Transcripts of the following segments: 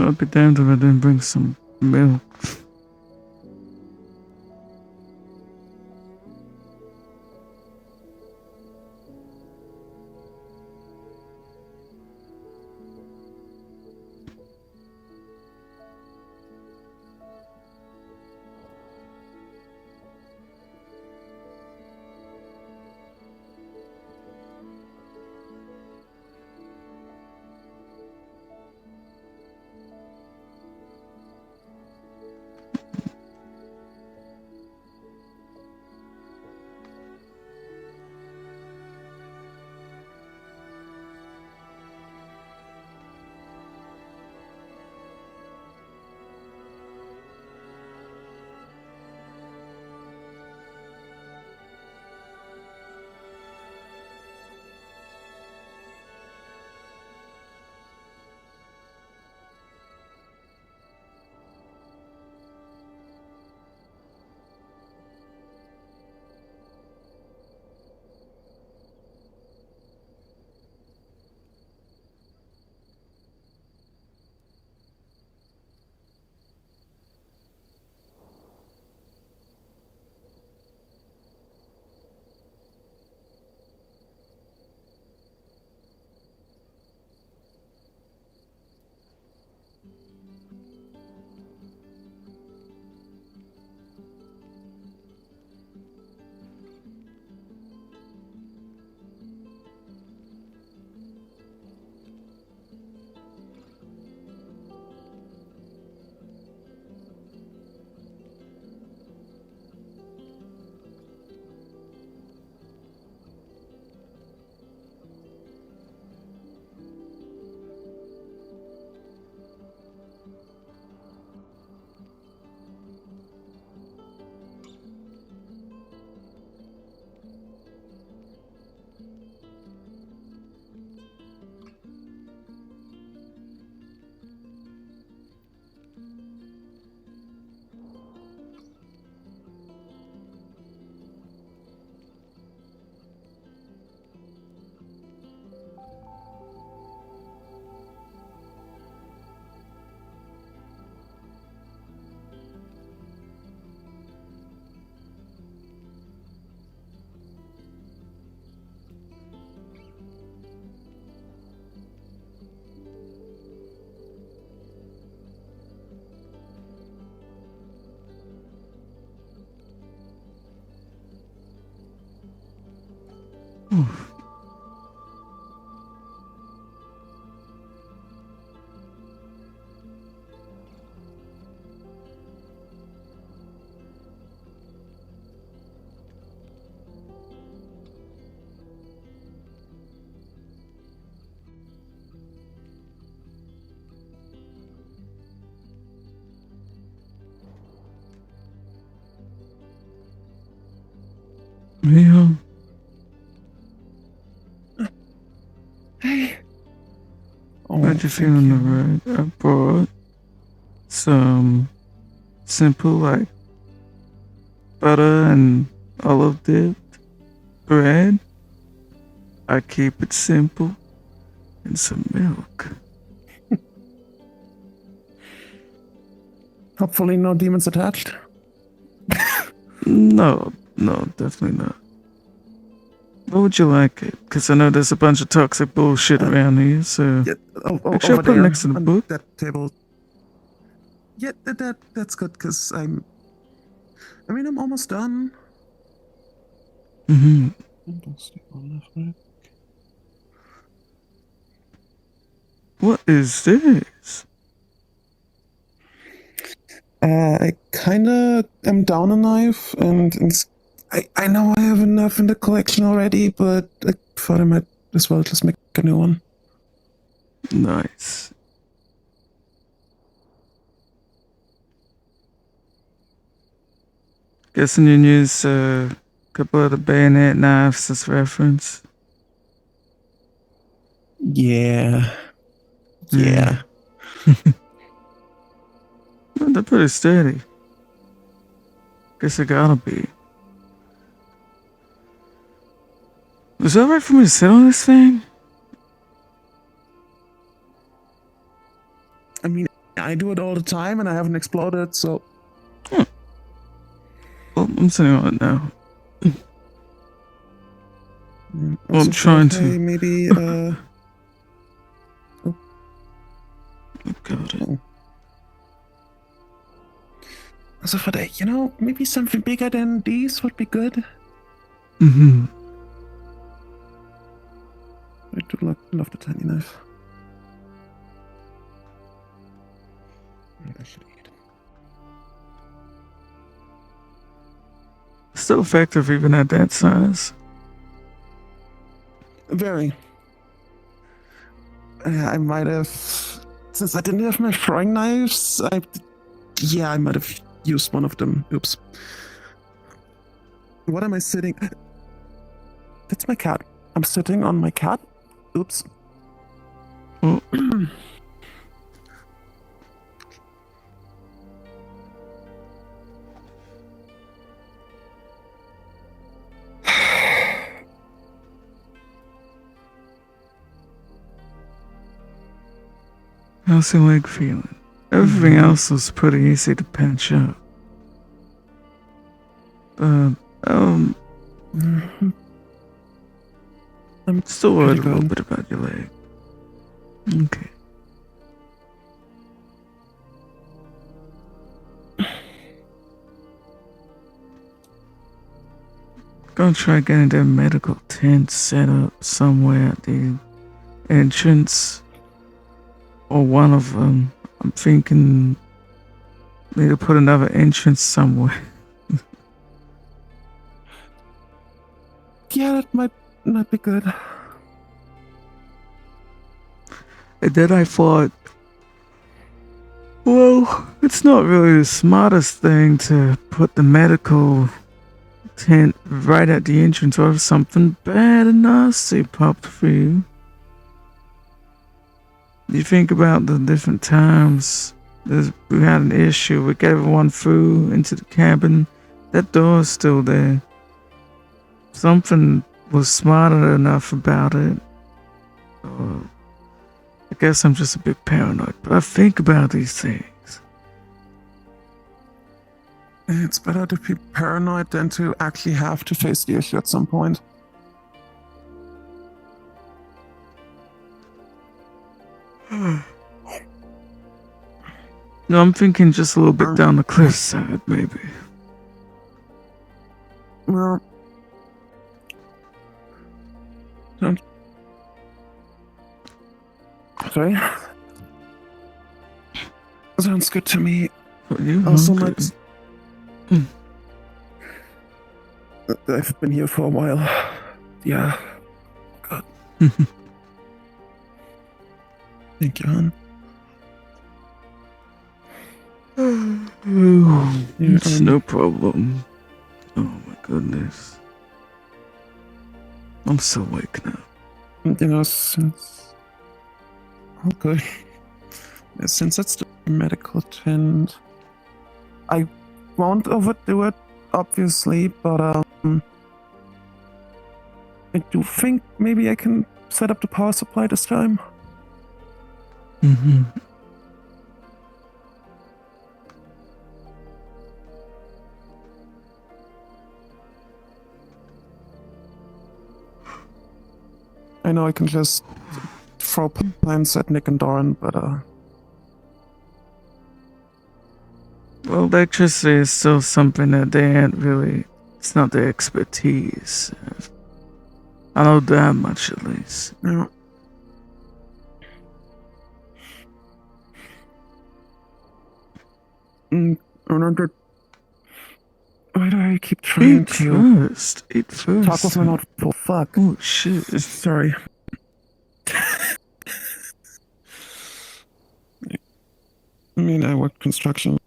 I'll be damned if I didn't bring some milk. Yeah. Hey. Glad you're feeling alright. I brought some simple, like, butter and olive dipped bread. I keep it simple. And some milk. Hopefully no demons attached. No, definitely not. What would you like it? Because I know there's a bunch of toxic bullshit around here, so... Yeah, Actually, I'll put it next to the book. That table. Yeah, that's good, because I'm almost done. Mm-hmm. What is this? I kinda am down a knife, and I know I have enough in the collection already, but I thought I might as well just make a new one. Nice. Guessing you use a couple of the bayonet knives as reference. Yeah. Well, they're pretty sturdy. Guess it gotta be. Was it alright for me to sit on this thing? I mean, I do it all the time and I haven't exploded, so. Well, I'm sitting on it now. Also I'm trying thought, hey, to. maybe, Oh, got it. Also thought, hey, maybe something bigger than these would be good. Mm-hmm. I do love the tiny knife. I should eat. Still effective even at that size. Very. I might have, since I didn't have my throwing knives, I might have used one of them. Oops. What am I sitting? That's my cat. I'm sitting on my cat. Oops. Oh. How's your leg feeling? Everything else was pretty easy to patch up. But, I'm still worried a little bit about your leg. Okay. Gonna try getting their medical tent set up somewhere at the entrance. Or one of them. I'm thinking need to put another entrance somewhere. Yeah, that might not be good. And then I thought, well, it's not really the smartest thing to put the medical tent right at the entrance, or if something bad and nasty popped for you. You think about the different times we had an issue. We get everyone through into the cabin. That door's still there. Something was smarter enough about it. I guess I'm just a bit paranoid, but I think about these things. It's better to be paranoid than to actually have to face the issue at some point. No, I'm thinking just a little bit down the cliff side, maybe. Well, sorry. Sounds good to me. You Also, hungry? I've been here for a while. Yeah. God. Thank you, hon. It's no problem. Oh my goodness. I'm still waking up. Since. Okay. Since it's the medical tent, I won't overdo it, obviously, but I do think maybe I can set up the power supply this time. Mm-hmm. I know I can just throw plans at Nick and Doran, but Well, electricity is still something that they ain't really. It's not their expertise. I know that much at least. yeah. Why do I keep trying to Eat first. talk with my mouth full? Fuck. Oh shit. Sorry. I mean, I worked construction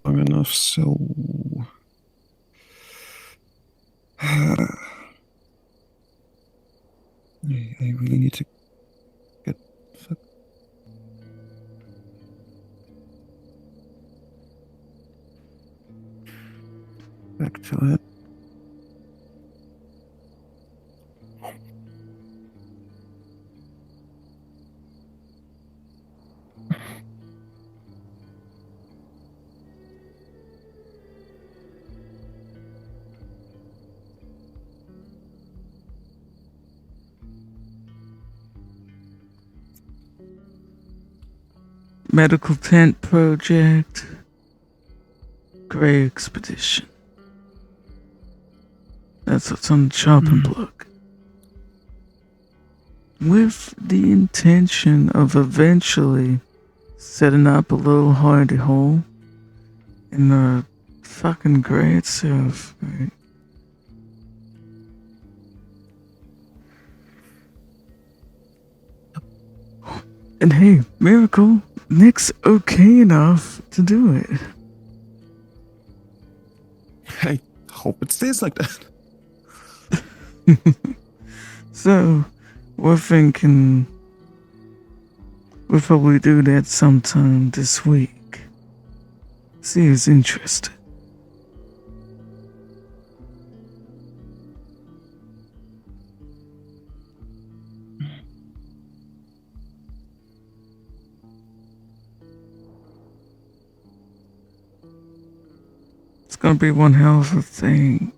long enough, so I really need to get back to it. medical tent project, Grey expedition. That's what's on the chopping block. With the intention of eventually setting up a little hidey hole in the fucking Grey itself, right? And hey, miracle, Nick's okay enough to do it. I hope it stays like that. So, we're thinking we'll probably do that sometime this week. See who's interested. It's gonna be one hell of a thing.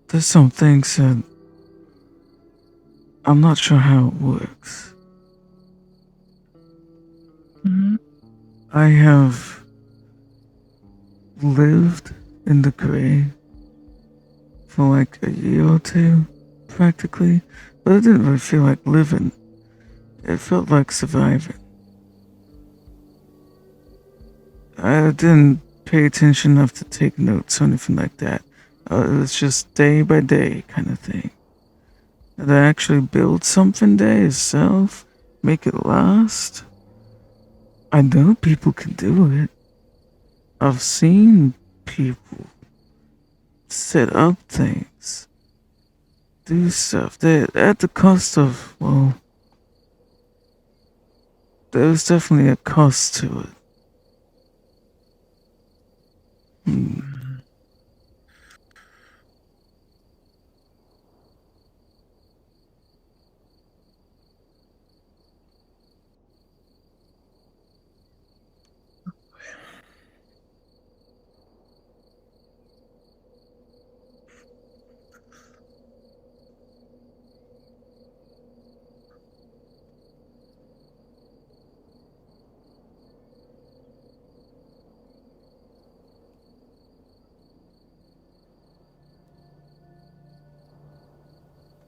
There's some things that I'm not sure how it works. I have lived in the Grey for like a year or two, practically, but it didn't really feel like living. It felt like surviving. I didn't pay attention enough to take notes or anything like that. It was just day by day kind of thing. Did I actually build something there itself? Make it last? I know people can do it. I've seen people set up things, do stuff. They at the cost of, well, there's definitely a cost to it.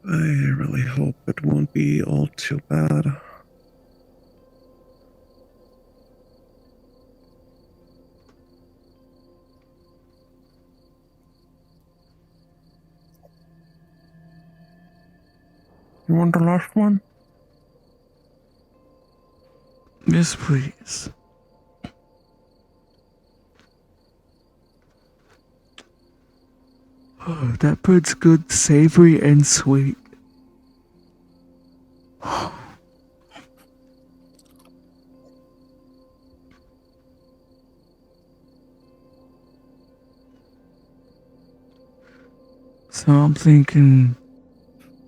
I really hope it won't be all too bad. You want the last one? Yes, please. Oh, that bread's good, savory, and sweet. So I'm thinking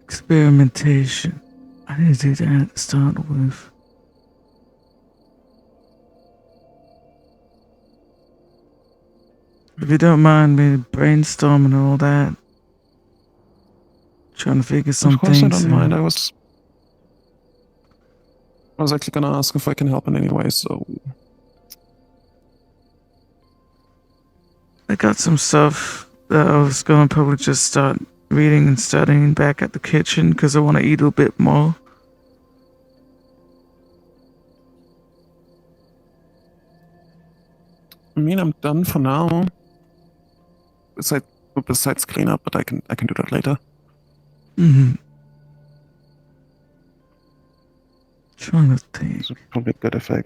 experimentation. I need to do that to start with. If you don't mind me brainstorming and all that, trying to figure some Of course I things don't mind. out. I was actually gonna ask if I can help in any way, so I got some stuff that I was gonna probably just start reading and studying back at the kitchen because I want to eat a bit more. I mean I'm done for now. Besides clean up, but I can do that later. Mm-hmm. Trying to think. It's probably good if I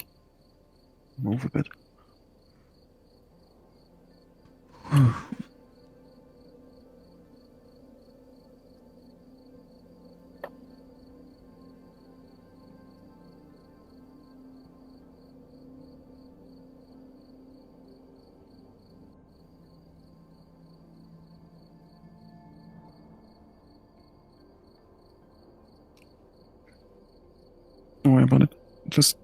move a bit. Don't worry about it. Just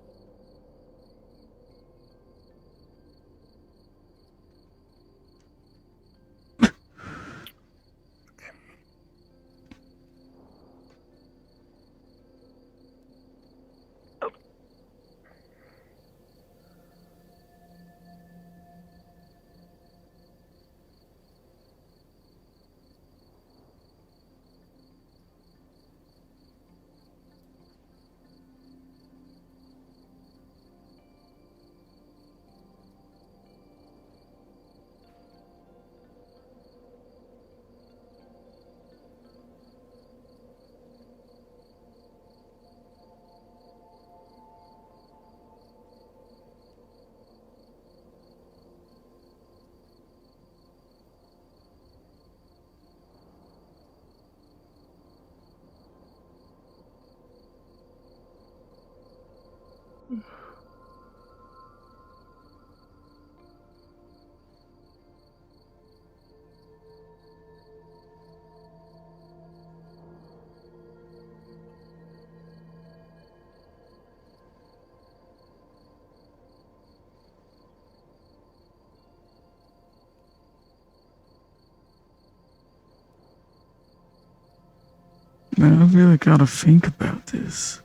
Man, I really gotta think about this.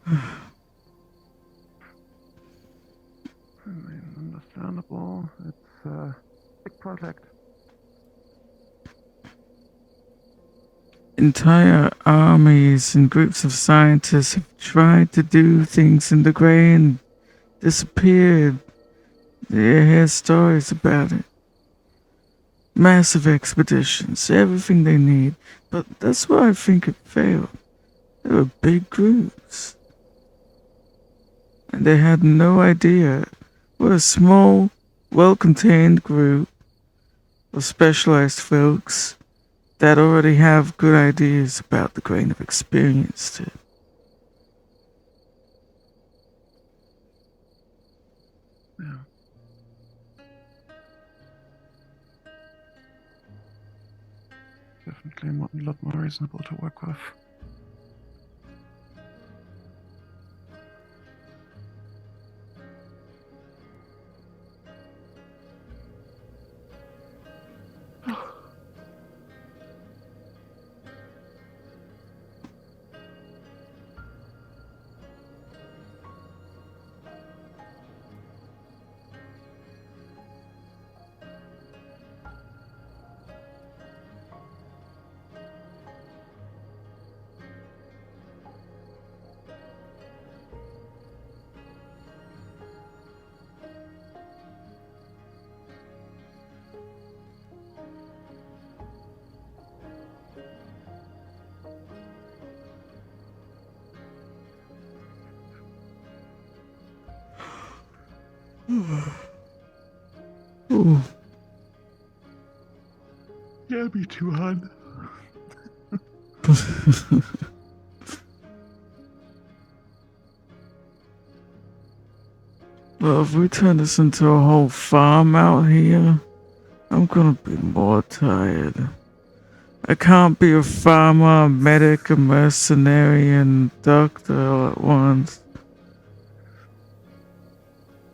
I mean, understandable. It's a big project. Entire armies and groups of scientists have tried to do things in the gray and disappeared. You hear stories about it. Massive expeditions, everything they need. But that's why I think it failed. They were big groups. And they had no idea what a small, well-contained group of specialized folks that already have good ideas about the grain of experience to. Yeah. Definitely a lot more reasonable to work with. Ooh. Yeah, me too, hon. Well, if we turn this into a whole farm out here, I'm gonna be more tired. I can't be a farmer, a medic, a mercenary, and doctor all at once.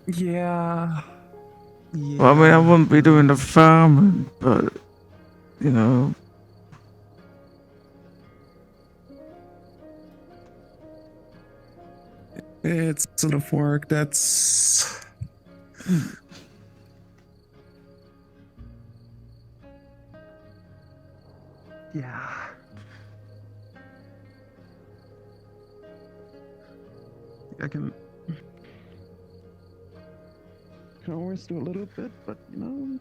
Yeah. Yeah. Well, I mean, I wouldn't be doing the farming, but, you know. It's sort of work that's. Yeah. I can always do a little bit, but you know.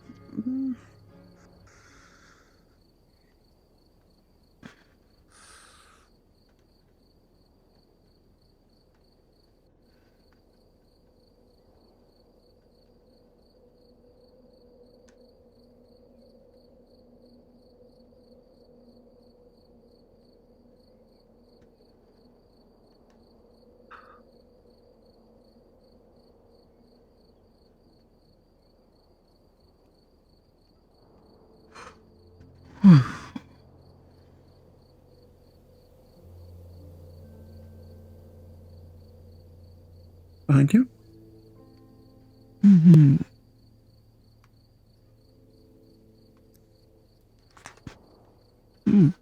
Behind you? Mm-hmm. Mm.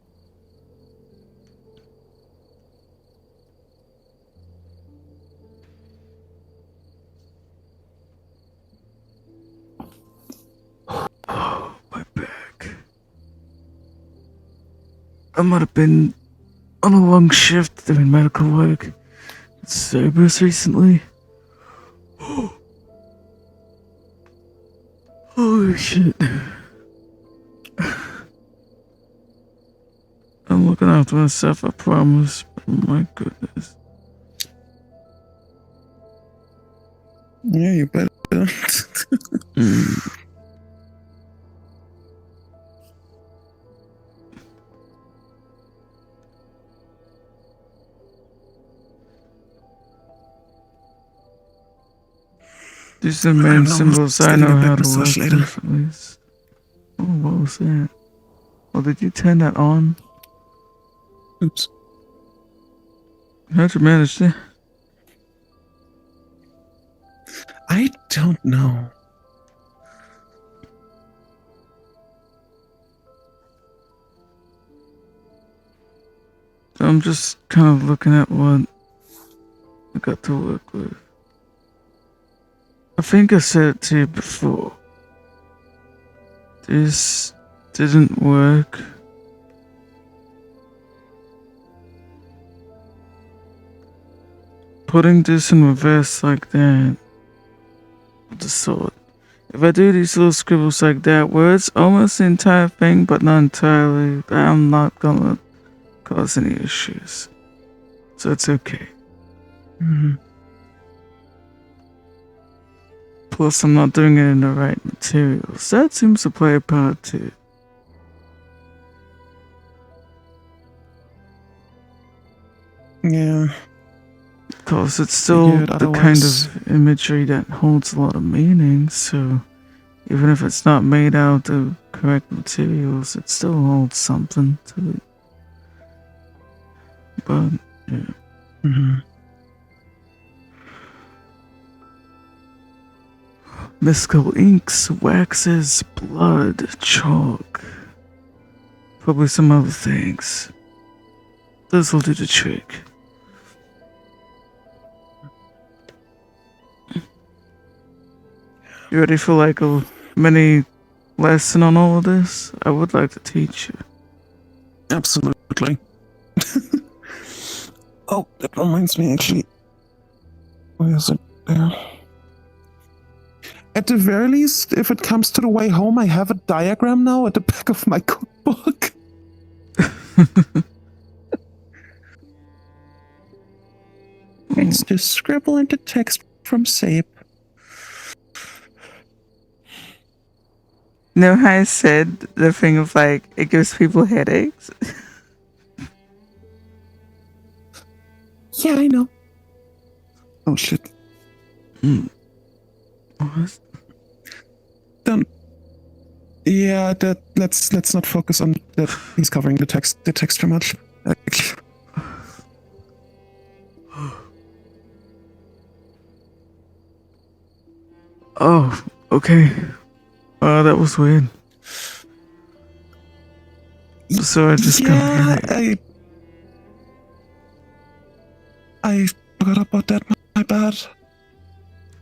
Oh, my back. I might have been on a long shift doing medical work at Cerberus recently. Holy shit. I'm looking after myself, I promise. But my goodness. Yeah, you better. Mm. These are the main symbols I know how to work later. with, at least. Oh, what was that? Oh, did you turn that on? Oops. How'd you manage that? I don't know. So I'm just kind of looking at what I got to work with. I think I said it to you before. This didn't work. Putting this in reverse like that with the sword. If I do these little scribbles like that, where it's almost the entire thing, but not entirely, I'm not gonna cause any issues. So it's okay. Mm-hmm. Plus, I'm not doing it in the right materials. That seems to play a part too. Yeah. Because it's still Figured the kind otherwise. of imagery that holds a lot of meaning, so even if it's not made out of correct materials, it still holds something to it. But, yeah. Mm-hmm. Mystical inks, waxes, blood, chalk. Probably some other things. This'll do the trick. You ready for like a mini lesson on all of this? I would like to teach you. Absolutely. Oh, that reminds me, actually. Where is it? There. At the very least, if it comes to the way home, I have a diagram now at the back of my cookbook. It's just scribble into text from Sape. Know how I said the thing of like, it gives people headaches? Yeah, I know. Oh shit. What? Don't. Yeah, let's not focus on that. He's covering the text too much. Oh, okay. That was weird. So I just yeah, got it. I forgot about that. My bad.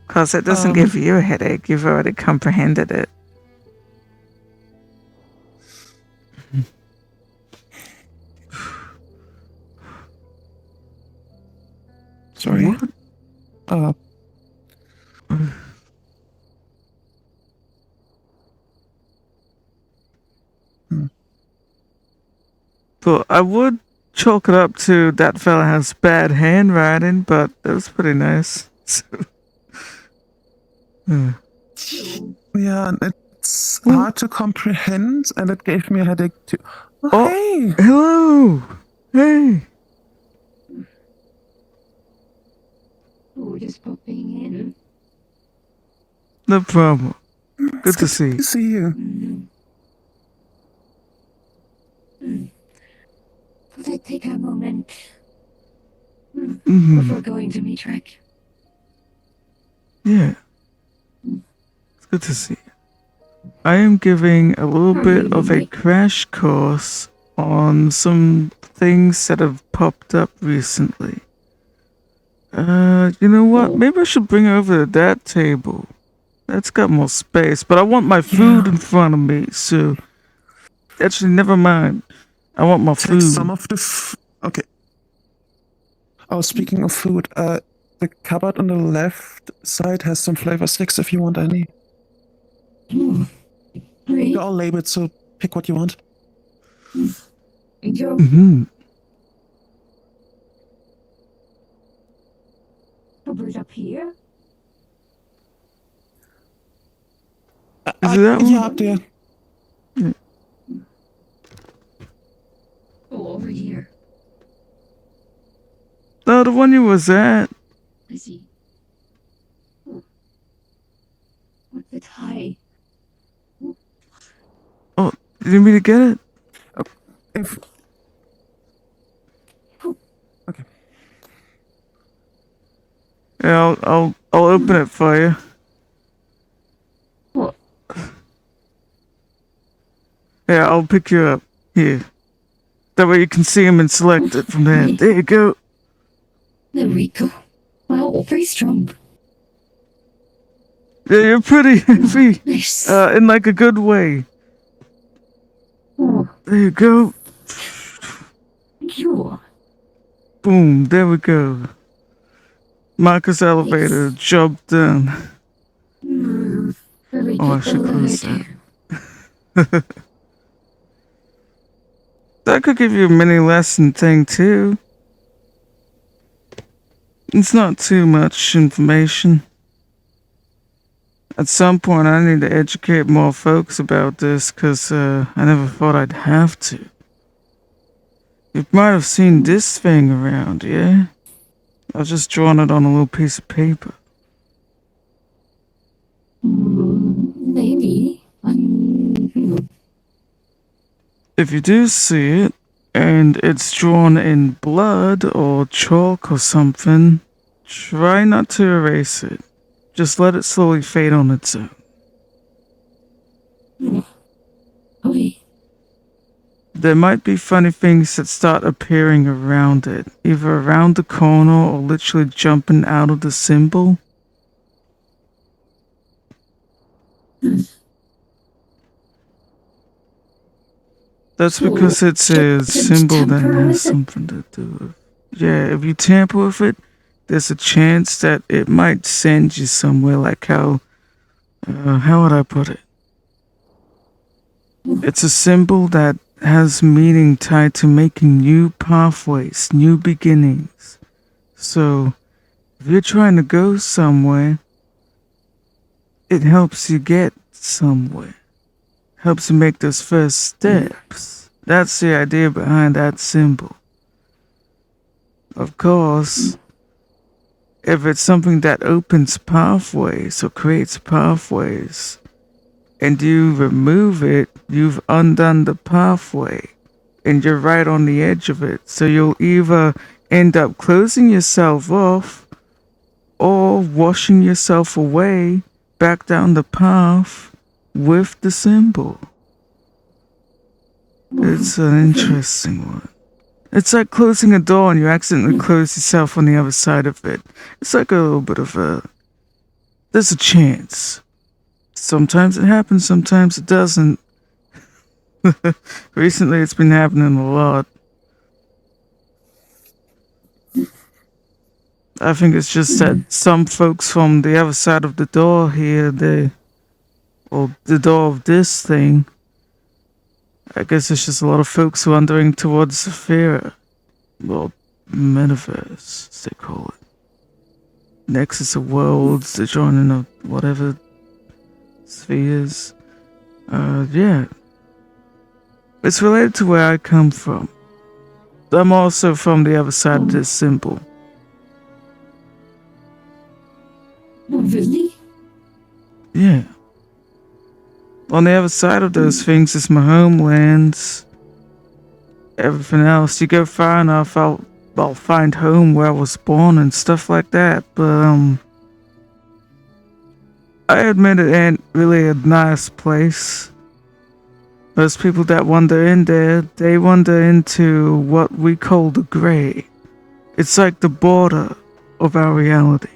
Because it doesn't give you a headache. You've already comprehended it. Sorry. What? But I would chalk it up to that fella has bad handwriting, but that was pretty nice. Yeah, and it's hard to comprehend, and it gave me a headache too. Oh, hey! Hello! Hey! Oh, just popping in. No problem. Good to see you. Good to see you. Could I take a moment before going to meet Rick? Yeah. It's good to see you. I am giving a little bit of a crash course on some things that have popped up recently. You know what? Maybe I should bring over that table. That's got more space, but I want my food in front of me, so... Actually, never mind. I want my Take food. some of the okay. Oh, speaking of food, the cupboard on the left side has some flavor sticks if you want any. Great. They're all labeled, so pick what you want. Thank you. Cupboard up here? Is it that one? Yeah, up there. Oh, over here. No, the one you was at. I see. bit high. Oh, you need me to get it? If okay, Yeah, I'll open it for you. What? Yeah, I'll pick you up. Here. That way you can see him and select it from there. There you go. There we go. Wow, very strong. Yeah, you're pretty heavy. Nice. In like a good way. Oh, There you go. thank you. Boom, there we go. Marcus elevator, job done. Very Oh, I good should close elevator. that. That could give you a mini lesson thing too. It's not too much information. At some point, I need to educate more folks about this because I never thought I'd have to. You might have seen this thing around, yeah? I've just drawn it on a little piece of paper. Maybe. If you do see it, and it's drawn in blood or chalk or something, try not to erase it. Just let it slowly fade on its own. Okay. There might be funny things that start appearing around it, either around the corner or literally jumping out of the symbol. That's because it's a symbol that has something to do with. Yeah, if you tamper with it, there's a chance that it might send you somewhere like how would I put it? It's a symbol that has meaning tied to making new pathways, new beginnings. So, if you're trying to go somewhere, it helps you get somewhere. Helps you make those first steps. That's the idea behind that symbol. Of course, if it's something that opens pathways or creates pathways, and you remove it, you've undone the pathway, and you're right on the edge of it. So you'll either end up closing yourself off, or washing yourself away back down the path with the symbol. It's an interesting one. It's like closing a door and you accidentally close yourself on the other side of it. It's like a little bit of there's a chance. Sometimes it happens, sometimes it doesn't. Recently it's been happening a lot. I think it's just that some folks from the other side of the door here, or the door of this thing, I guess it's just a lot of folks wandering towards Saphira. Well, metaverse, as they call it. Nexus of worlds, they're joining up whatever spheres. Yeah. It's related to where I come from. I'm also from the other side of this symbol. Really? Yeah. On the other side of those things is my homelands. Everything else, you go far enough, I'll find home where I was born and stuff like that. But I admit it ain't really a nice place. Those people that wander in there, they wander into what we call the gray. It's like the border of our reality.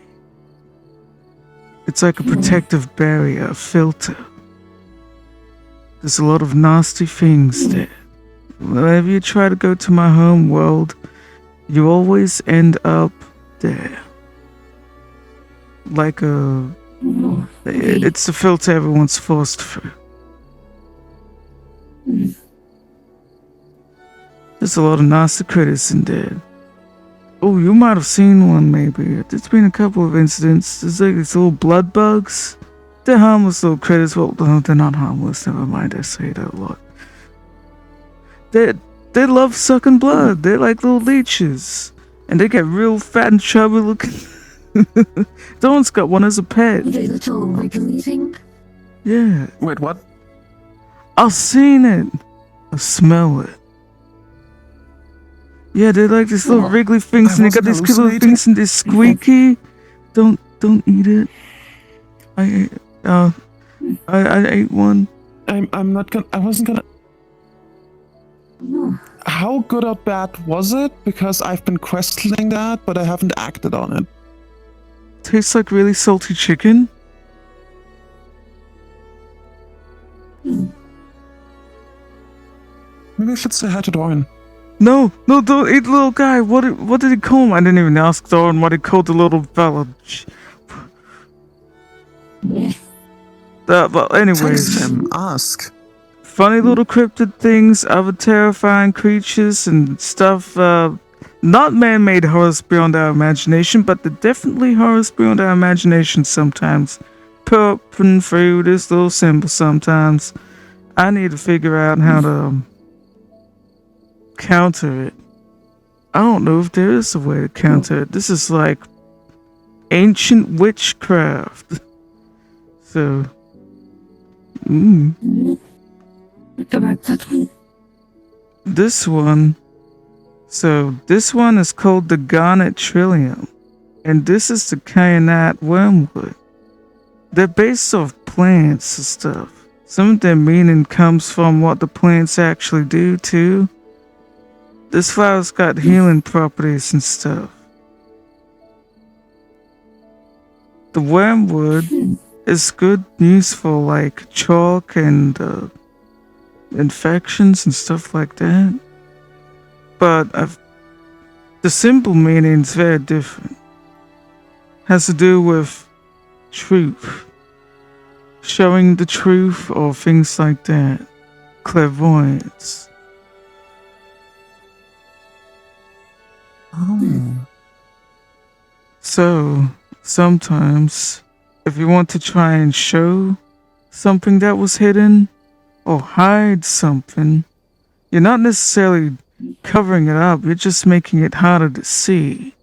It's like a protective barrier, a filter. There's a lot of nasty things there. Whenever you try to go to my home world, you always end up there. Like it's the filter everyone's forced through. There's a lot of nasty critters in there. Oh, you might have seen one maybe. There's been a couple of incidents. There's like these little blood bugs. They're harmless little critters. Well, no, they're not harmless. Never mind, I say that a lot. They love sucking blood. They're like little leeches. And they get real fat and chubby looking. Dawn's got one as a pet. Are they little wiggly thing? Yeah, Wait, what? I've seen it. I smell it. Yeah, they're like these little Oh, wriggly things, I and they got wasn't these cute little hallucinating. things, and they're squeaky. Don't eat it. I ate one. I'm not gonna. I wasn't gonna. no. How good or bad was it? Because I've been questioning that, but I haven't acted on it. Tastes like really salty chicken. Maybe I should say hi to Dorian. No, don't eat the little guy. What did he call him? I didn't even ask Doran what he called the little fella. Yes. But Text anyways, him. Ask. funny little cryptid things, other terrifying creatures and stuff. Not man-made horrors beyond our imagination, but they're definitely horrors beyond our imagination sometimes. Popping through this little symbol sometimes. I need to figure out how to counter it. I don't know if there is a way to counter it. This is like ancient witchcraft. So, Look about that one. this one. So, this one is called the Garnet Trillium. And this is the Kyanite Wormwood. They're based off plants and stuff. Some of their meaning comes from what the plants actually do, too. This flower's got healing properties and stuff. The wormwood is good, useful, like chalk and infections and stuff like that. But the simple meaning is very different. Has to do with truth, showing the truth or things like that. Clairvoyance. Oh. So, sometimes, if you want to try and show something that was hidden, or hide something, you're not necessarily covering it up, you're just making it harder to see.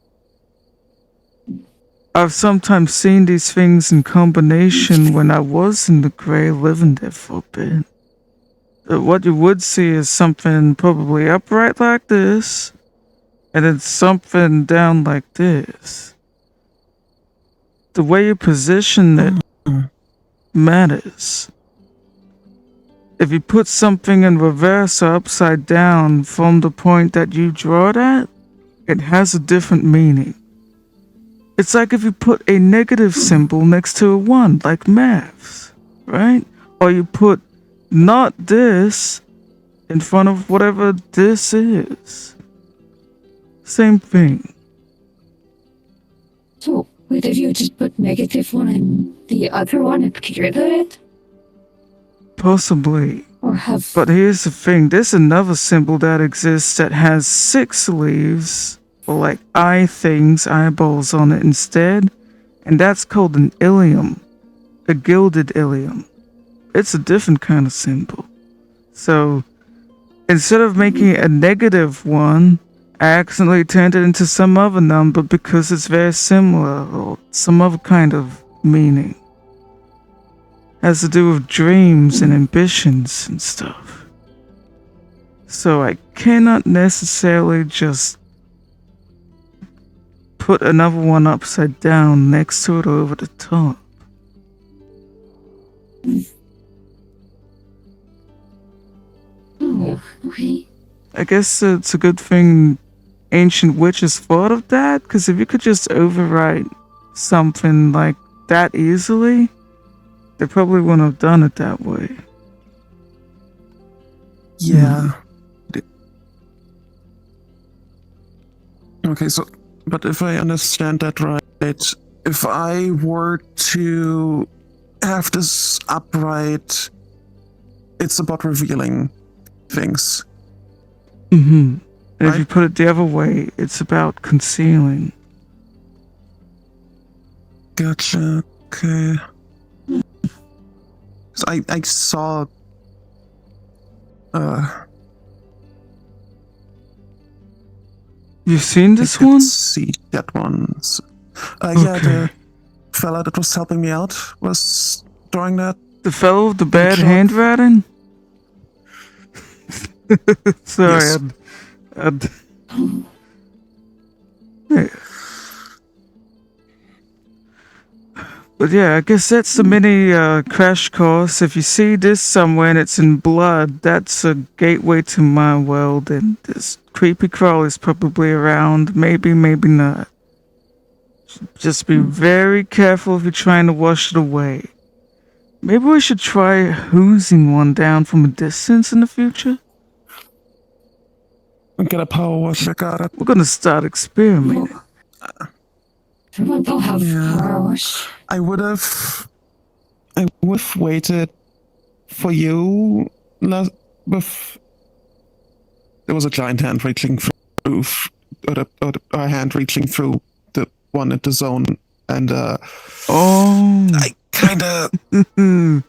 I've sometimes seen these things in combination when I was in the Grey living there for a bit. What you would see is something probably upright like this, and then something down like this. The way you position it matters. If you put something in reverse or upside down from the point that you draw it at, it has a different meaning. It's like if you put a negative symbol next to a 1, like maths, right? Or you put not this in front of whatever this is. Same thing. So, wait, if you just put -1 and the other one and get rid of it? Possibly. Or have... But here's the thing, there's another symbol that exists that has 6 leaves, or like eye things, eyeballs on it instead, and that's called an ilium, a gilded ilium. It's a different kind of symbol. So, instead of making it a -1, I accidentally turned it into some other number because it's very similar, or some other kind of meaning. Has to do with dreams and ambitions and stuff. So I cannot necessarily just put another one upside down next to it or over the top. Oh, okay. I guess it's a good thing ancient witches thought of that, because if you could just overwrite something like that easily, they probably wouldn't have done it that way. Yeah. Okay, so, but if I understand that right, if I were to have this upright, it's about revealing things. Mm-hmm. And if you Right. put it the other way, it's about concealing. Gotcha. Okay. So I saw. You've seen this I could one? see that one. Yeah, Okay. the fella that was helping me out was drawing that The fellow with the bad clock. handwriting? Sorry, Yes. I'd yeah. But yeah, I guess that's the mini crash course. If you see this somewhere and it's in blood, that's a gateway to my world, and this creepy crawl is probably around. Maybe, maybe not. Just be very careful if you're trying to wash it away. Maybe we should try hoosing one down from a distance in the future. Get a power washer, got it. We're gonna start experimenting. Everyone don't have Yeah. power wash. I would have waited for you with there was a giant hand reaching through a hand reaching through the one at the zone, and Oh. I kind of Ooh.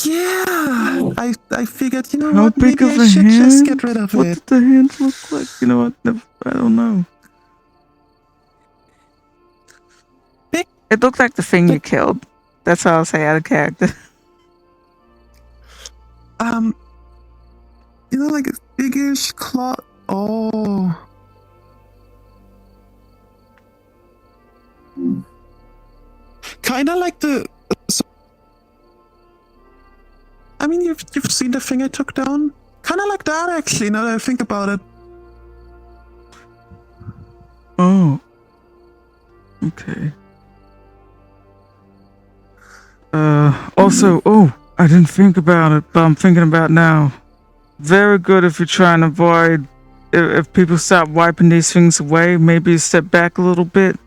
yeah. I figured, you know How what? big Maybe of I a should hand? just get rid of What it. did the hand look like? You know what? I don't know. It looked like the thing you killed. That's all I'll say out of character. You know, like a biggish claw. Oh. Kind of like the. I mean, you've seen the thing I took down. Kind of like that, actually. Now that I think about it. Oh. Okay. Also, I didn't think about it, but I'm thinking about it now. Very good if you're trying to avoid, if people start wiping these things away, maybe step back a little bit,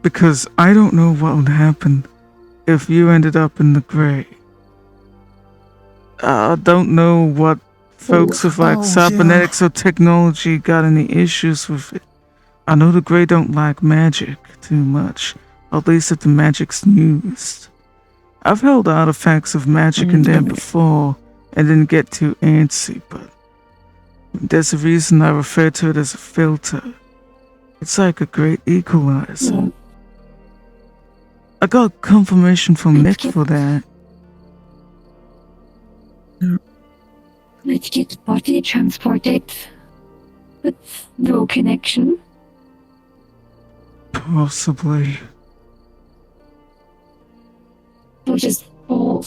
because I don't know what would happen if you ended up in the gray. I don't know what folks with like Oh, cybernetics or technology got any issues with it. I know the gray don't like magic too much, at least if the magic's used. I've held artifacts of magic in there before and didn't get too antsy, but there's a reason I refer to it as a filter. It's like a great equalizer. I got confirmation from Nick for that. Let's get body transported with no connection. Possibly. We'll just oh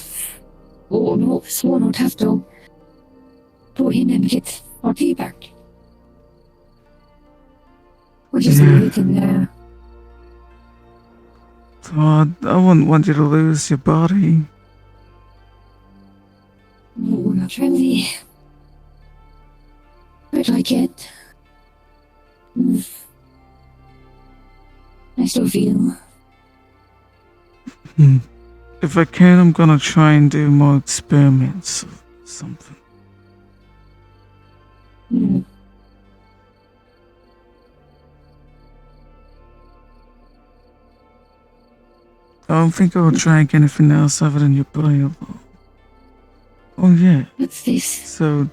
no, someone would have to go in and get body back. We're just Yeah. waiting there. Todd, I wouldn't want you to lose your body. No, not really. I'd like it. I still feel. If I can, I'm gonna try and do more experiments or something. I don't think I will try and get anything else other than your body. Oh yeah, What's this? so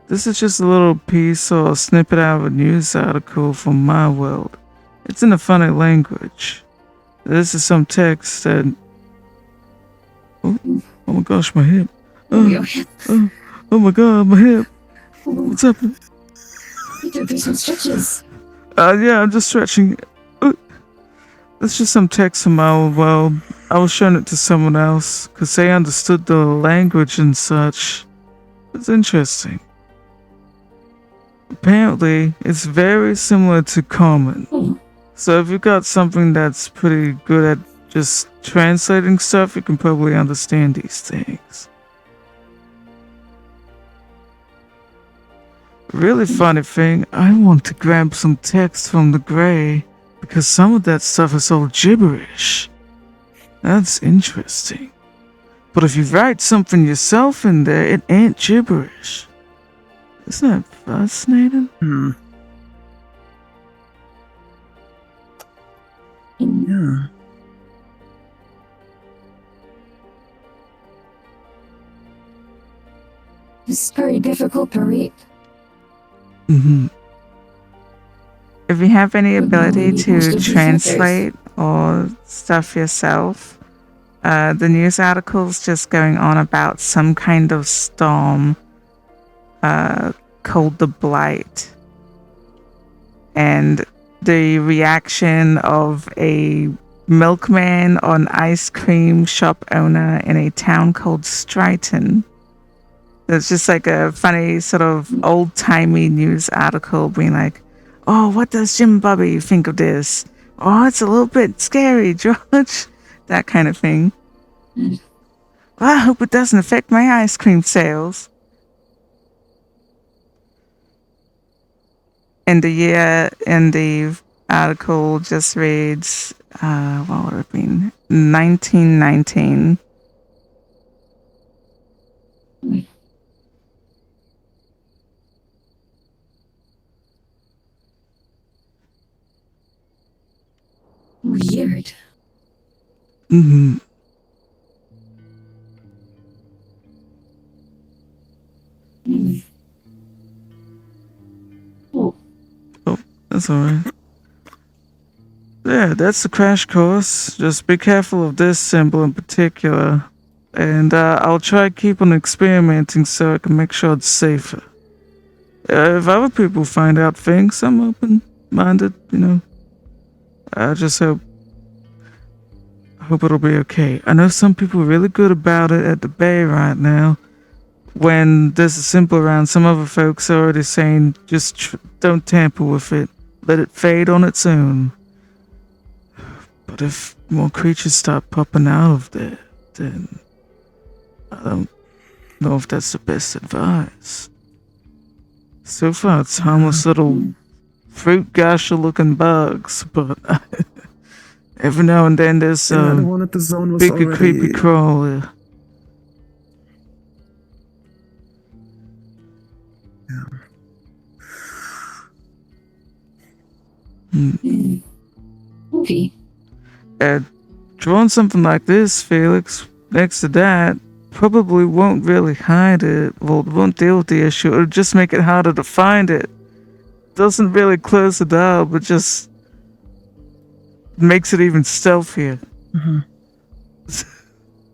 this is just a little piece or a snippet out of a news article from my world. It's in a funny language. This is some text that... Oh my gosh, my hip. Oh my god, my hip. What's happening? There's some stretches. Yeah, I'm just stretching. That's just some text from my old world. I was showing it to someone else because they understood the language and such. It's interesting. Apparently, it's very similar to common. So if you've got something that's pretty good at just translating stuff, you can probably understand these things. Really funny thing, I want to grab some text from the gray because some of that stuff is all gibberish. That's interesting. But if you write something yourself in there, it ain't gibberish. Isn't that fascinating? Yeah. It's very difficult to read. If you have any But ability no, to most of the translate or stuff yourself, the news articles just going on about some kind of storm called the Blight. And the reaction of a milkman or ice cream shop owner in a town called Stryton. It's just like a funny sort of old-timey news article being like, oh, what does Jim Bobby think of this? Oh, it's a little bit scary, George. That kind of thing. Well, I hope it doesn't affect my ice cream sales. And the year in the article just reads, what would it have been? 1919. Weird. Mm-hmm. Mm. Oh, That's alright. Yeah, that's the crash course. Just be careful of this symbol in particular. And I'll try keep on experimenting so I can make sure it's safer. If other people find out things, I'm open-minded, you know. I just hope it'll be okay. I know some people are really good about it at the Bay right now. When there's a symbol around, some other folks are already saying, just don't tamper with it. Let it fade on its own. But if more creatures start popping out of there, then I don't know if that's the best advice. So far, it's harmless little fruit gusher looking bugs, but every now and then there's Yeah, the a one at the zone was bigger already... creepy crawler. okay. Drawing something like this, Felix, next to that, probably won't really hide it. Well, it won't deal with the issue. It'll just make it harder to find it. Doesn't really close it up, but just makes it even stealthier.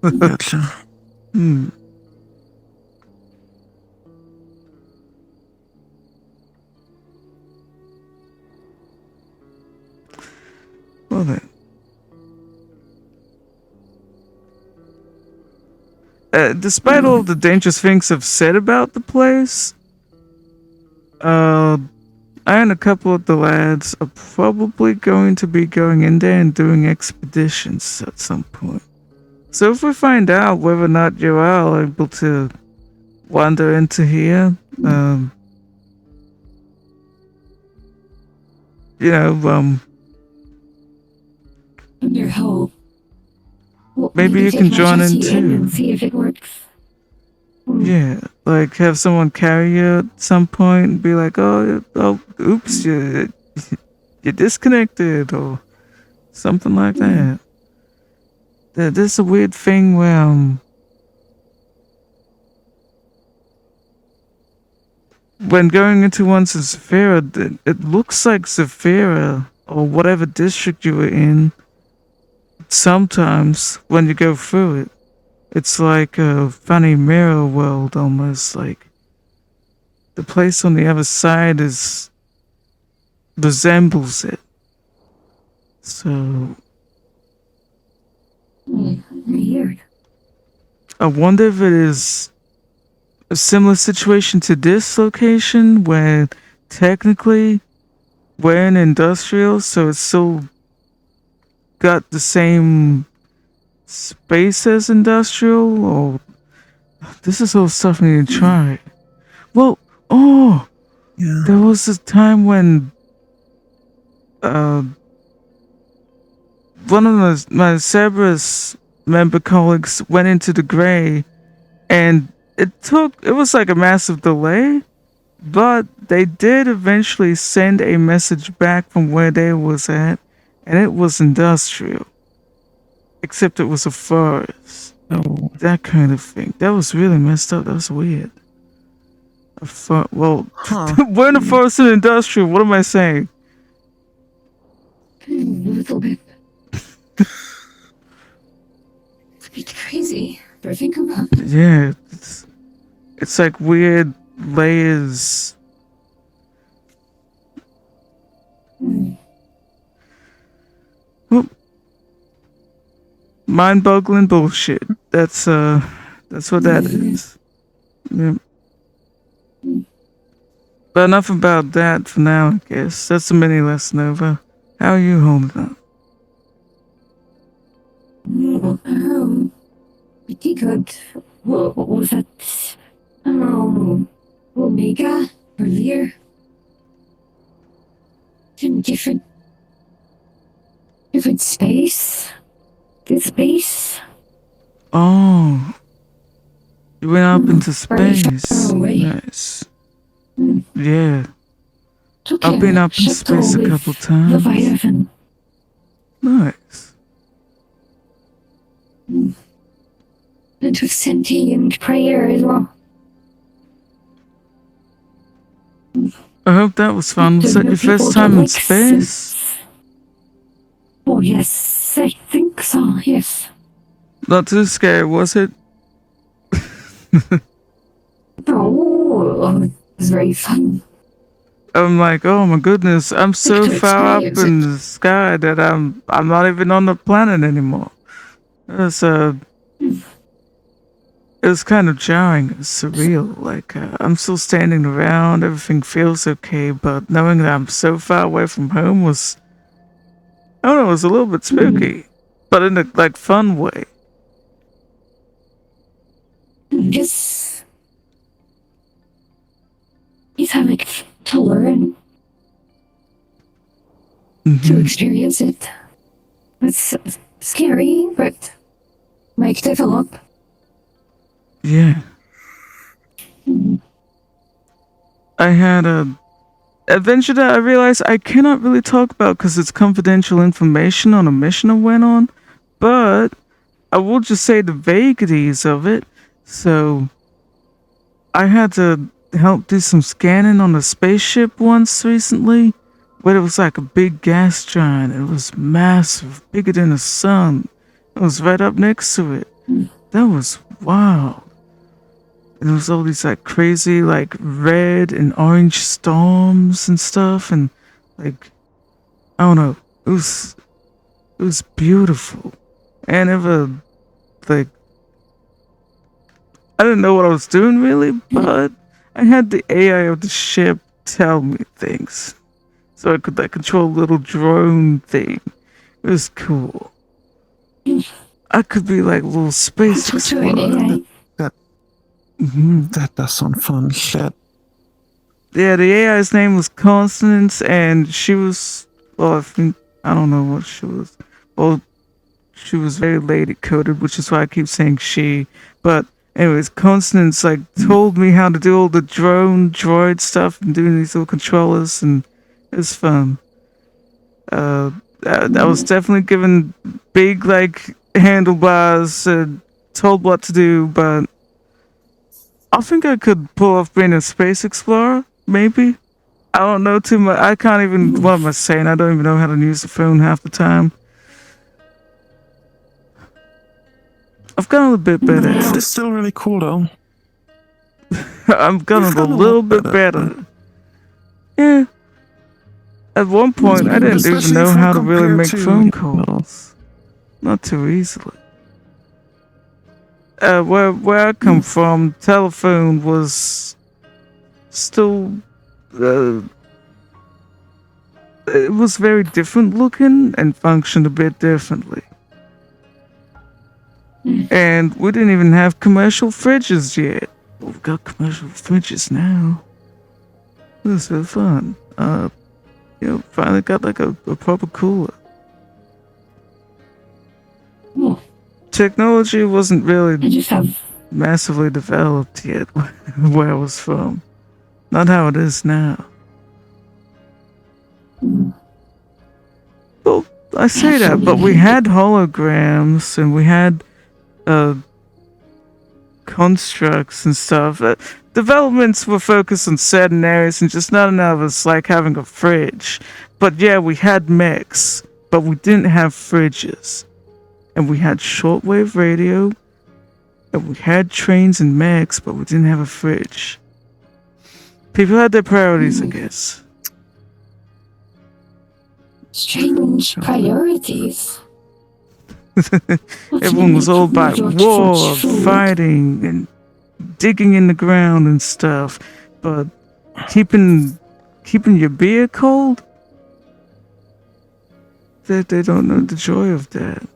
Gotcha. Hmm. Well then. Despite all the dangerous things I've said about the place, I and a couple of the lads are probably going to be going in there and doing expeditions at some point. So if we find out whether or not you are able to wander into here, Under how? Well, maybe you take can my join in chassis too. and see if it works. Yeah, like have someone carry you at some point and be like, oh, oops, you're disconnected or something like that. There's a weird thing where when going into one's Zephyra, it looks like Zephyra or whatever district you were in. Sometimes when you go through it, it's like a funny mirror world almost. Like the place on the other side resembles it. So Weird. I wonder if it is a similar situation to this location where technically we're in industrial, so it's still got the same space as industrial, or this is all stuff I need to try. Well, Yeah. there was a time when one of my Cerberus member colleagues went into the gray, and it was like a massive delay, but they did eventually send a message back from where they was at, and it was industrial. Except it was a forest. Oh. That kind of thing. That was really messed up. That was weird. Well, we're in a forest and industrial. What am I saying? A little bit. bit crazy to think about. Yeah, it's like weird layers. Well, mind-boggling bullshit. That's what that is. Yeah. But enough about that for now, I guess. That's a mini lesson over. How are you holding up? Pretty good. What was that? Omega earlier. In different space. This space. Oh, you went up into Very far space. away. Nice. Yeah, Took I've been a up in shuttle space a with couple times. Leviathan. Nice. And with sentient prayer as well. I hope that was fun. Was that your first time in space? Oh yes, I think so, yes. Not too scary, was it? Oh, it was very fun. I'm like, oh my goodness, I'm so to far up experience in it. the sky that I'm not even on the planet anymore. It's it was kind of jarring, it's surreal. Like I'm still standing around, everything feels okay, but knowing that I'm so far away from home was, I don't know, it was a little bit spooky, but in a like fun way. Just he's having to learn to experience it. It's scary, but might develop. Yeah. I had a adventure that I realized I cannot really talk about because it's confidential information on a mission I went on, but I will just say the vagaries of it. So, I had to help do some scanning on a spaceship once recently, where it was like a big gas giant. It was massive, bigger than the sun. It was right up next to it. That was wild. And there was all these like crazy like red and orange storms and stuff, and like I don't know, it was beautiful. And ever like I didn't know what I was doing really, but I had the AI of the ship tell me things, so I could like control a little drone thing. It was cool. I could be like a little space Talk to an explorer. AI. That does sound fun. Shit. Yeah, the AI's name was Constance, and she was, well, I don't know what she was. Well, she was very lady coded, which is why I keep saying she. But, anyways, Constance, like, told me how to do all the drone droid stuff and doing these little controllers, and it was fun. I was definitely given big, like, handlebars, told what to do, but I think I could pull off being a space explorer, maybe. I don't know too much. I can't even, what am I saying? I don't even know how to use the phone half the time. I've gotten a little bit better at It's it. still really cool though. I've gotten You've a gotten a little lot bit better. Yeah. At one point, I didn't even Especially know if we how to really compare make to, phone calls. Not too easily. Where I come from, telephone was still it was very different looking and functioned a bit differently. And we didn't even have commercial fridges yet. But we've got commercial fridges now. This is fun. Finally got like a proper cooler. Oh, Technology wasn't I really just have massively developed yet where I was from. Not how it is now. Well, I say that, but we had holograms and we had constructs and stuff. Developments were focused on certain areas and just not enough. It's like having a fridge. But yeah, we had mechs, but we didn't have fridges. and we had shortwave radio, and we had trains and mechs, but we didn't have a fridge. People had their priorities, I guess. Strange priorities. Everyone was all about war, fighting, and digging in the ground and stuff, but keeping your beer cold? They don't know the joy of that.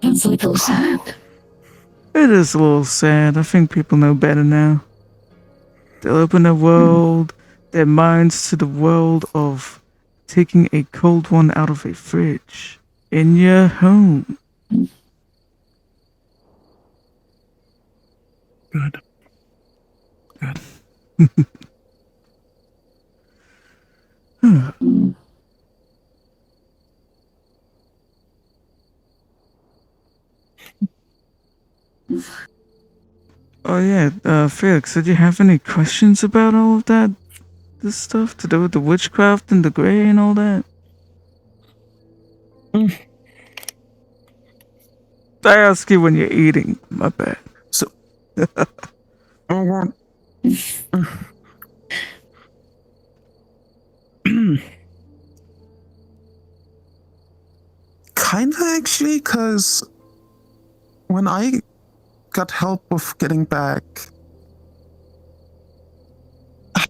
Sounds a little sad. It is a little sad. I think people know better now. They'll open their minds to the world of taking a cold one out of a fridge in your home. Good. Good. Oh yeah, Felix, did you have any questions about all of that? This stuff to do with the witchcraft and the grey and all that? I ask you when you're eating, my bad. So, I want. Kinda actually, because when I got help with getting back,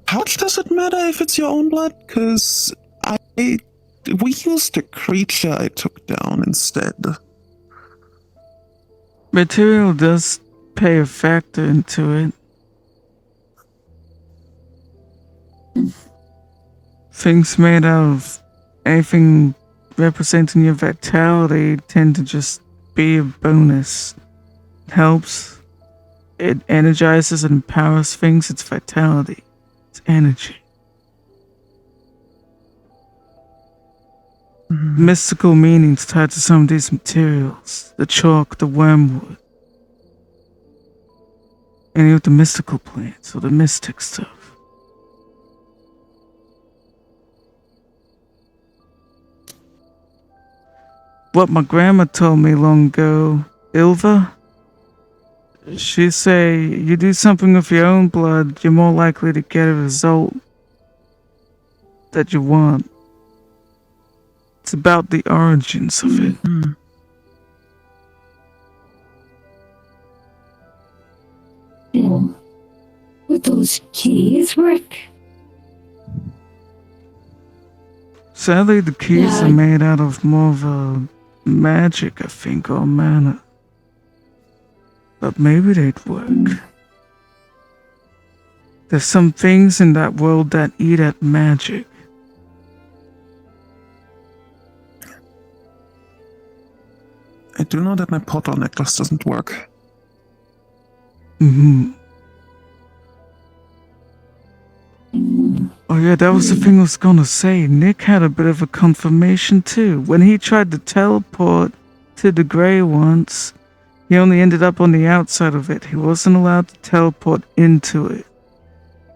how much does it matter if it's your own blood? Because we used a creature I took down instead. Material does play a factor into it. Things made out of anything representing your vitality tend to just be a bonus. It helps. It energizes and empowers things. It's vitality. It's energy. Mystical meanings tied to some of these materials. The chalk, the wormwood. Any of the mystical plants or the mystic stuff. What my grandma told me long ago, Ilva, she say you do something with your own blood, you're more likely to get a result that you want. It's about the origins of it. Would those keys work? Sadly, the keys are made out of more of a magic, I think, or mana. But maybe they'd work. There's some things in that world that eat at magic. I do know that my portal necklace doesn't work. Oh yeah, that was the thing I was gonna say. Nick had a bit of a confirmation too. When he tried to teleport to the Grey once, he only ended up on the outside of it. He wasn't allowed to teleport into it.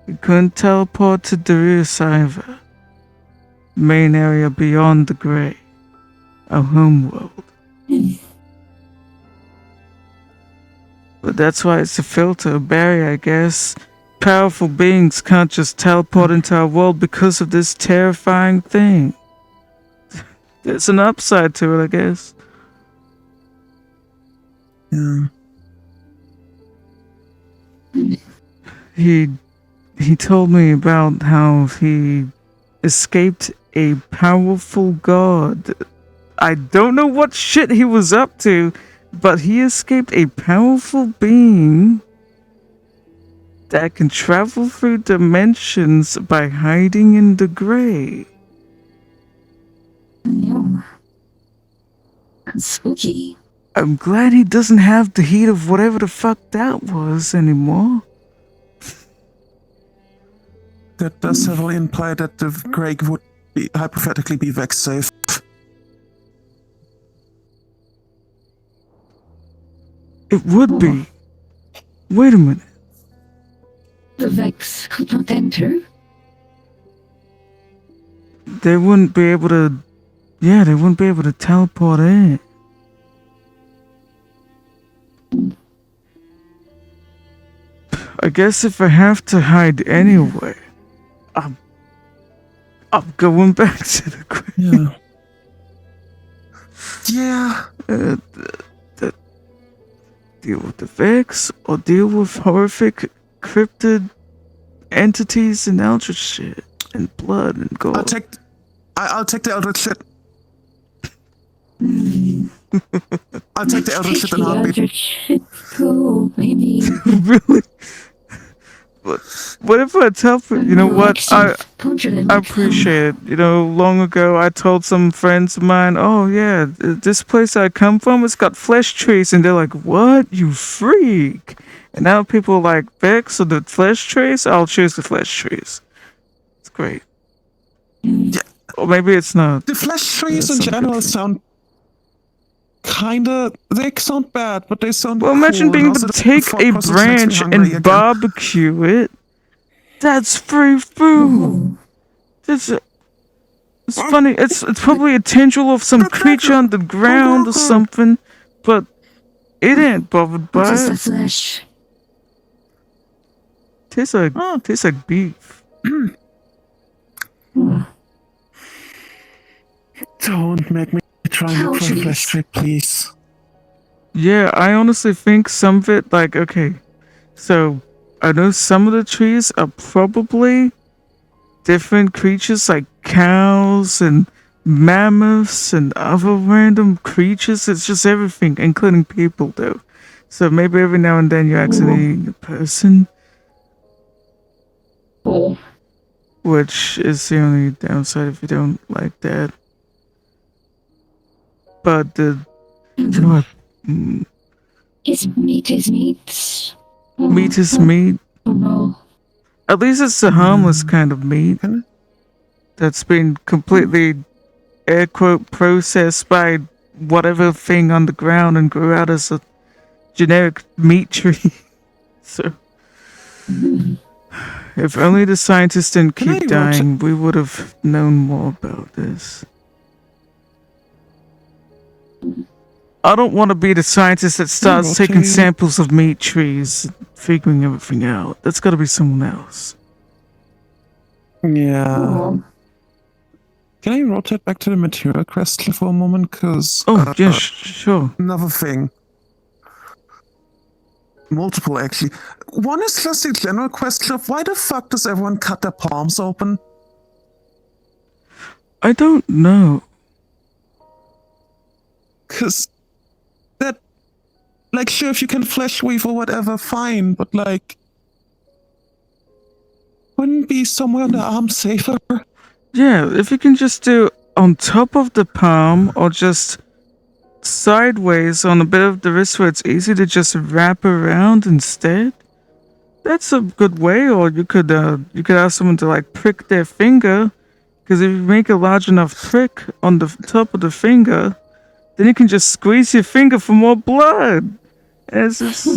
He couldn't teleport to Darius either. Main area beyond the Grey. Our homeworld. But that's why it's a filter, a barrier, I guess. Powerful beings can't just teleport into our world because of this terrifying thing. There's an upside to it, I guess. Yeah. He told me about how he escaped a powerful god. I don't know what shit he was up to, but he escaped a powerful being that can travel through dimensions by hiding in the Grey. Yeah. That's spooky. I'm glad he doesn't have the heat of whatever the fuck that was anymore. That does heavily imply that the Greg would hypothetically be Vex safe. It would be. Wait a minute. The Vex could not enter. They wouldn't be able to. Yeah, they wouldn't be able to teleport in. I guess if I have to hide anyway, I'm going back to the grave. Yeah. Deal with the Vex or deal with horrific cryptid entities and eldritch shit and blood and gore. I'll take the eldritch shit. I'll take the eldritch shit in a heartbeat. Go, maybe. Really? What if I tell people, you know what, I appreciate it. You know, long ago I told some friends of mine, oh yeah, this place I come from, it's got flesh trees. And they're like, what? You freak. And now people are like, Vex or the flesh trees? I'll choose the flesh trees. It's great. Yeah. Or maybe it's not. The flesh trees in general sound they sound bad, but they sound well, cool. imagine being able to take a branch and barbecue it. That's free food. It's funny. It's probably a tendril of some creature on the ground or something, but it ain't bothered by What is the it. flesh? Tastes like beef. Don't make me try and look for a flesh tree, please. Yeah, I honestly think some of it, like, okay, so I know some of the trees are probably different creatures like cows and mammoths and other random creatures. It's just everything, including people, though. So maybe every now and then you're actually a person. Oh. Which is the only downside if you don't like that. But you know what? Is meat. Meat is meat. Oh no. At least it's a harmless kind of meat that's been completely, air quote, processed by whatever thing on the ground and grew out as a generic meat tree. So, if only the scientists didn't keep dying, we would have known more about this. I don't want to be the scientist that starts taking samples of meat trees, figuring everything out. That's got to be someone else. Yeah. Oh. Can I rotate back to the material crystal for a moment? Because yeah, sure. Another thing. Multiple, actually. One is just a general question of why the fuck does everyone cut their palms open? I don't know. Because that, like, sure, if you can flesh weave or whatever, fine, but like, wouldn't be somewhere on the arm safer? Yeah, if you can just do on top of the palm or just sideways on a bit of the wrist where it's easy to just wrap around instead. That's a good way. Or you could ask someone to like prick their finger, because if you make a large enough prick on the top of the finger, then you can just squeeze your finger for more blood. And it's just,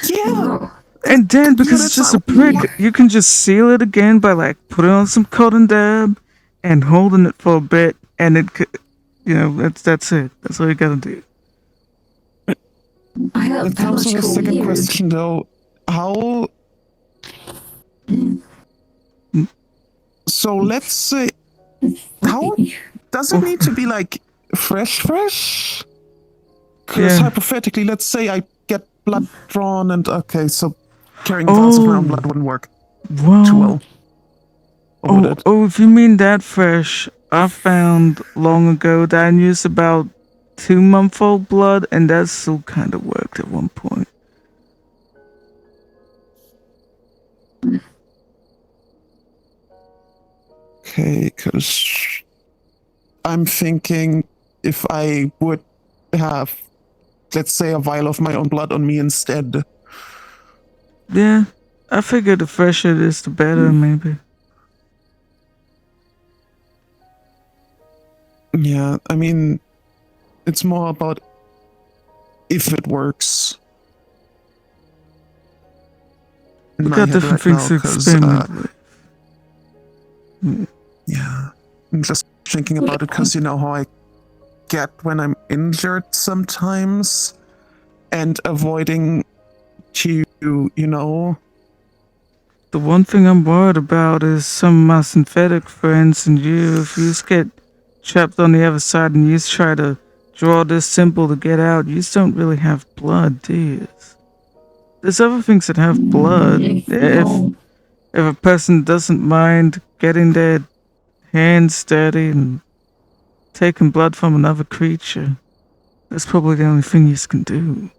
Yeah. and then because it's just a prick, you can just seal it again by like putting on some cotton dab and holding it for a bit, and it could. You know, that's it. That's all you gotta do. That comes to the second question, though. How... So let's say... How... Does it need to be, like, fresh? Because hypothetically, let's say I get blood drawn and... Okay, so carrying vials of my own blood wouldn't work too well. If you mean that fresh... I found long ago that I used about 2-month-old blood, and that still kind of worked at one point. Okay, because I'm thinking if I would have, let's say, a vial of my own blood on me instead. Yeah, I figured the fresher it is, the better, maybe. Yeah, I mean, it's more about if it works. in We my got head different right things now to because, experiment with. yeah, I'm just thinking about it because you know how I get when I'm injured sometimes, and avoiding to, you know, The one thing I'm worried about is some of my synthetic friends and you. If you just get trapped on the other side and you just try to draw this symbol to get out, you just don't really have blood, do you? There's other things that have blood. No. If a person doesn't mind getting their hands dirty and taking blood from another creature, that's probably the only thing you can do.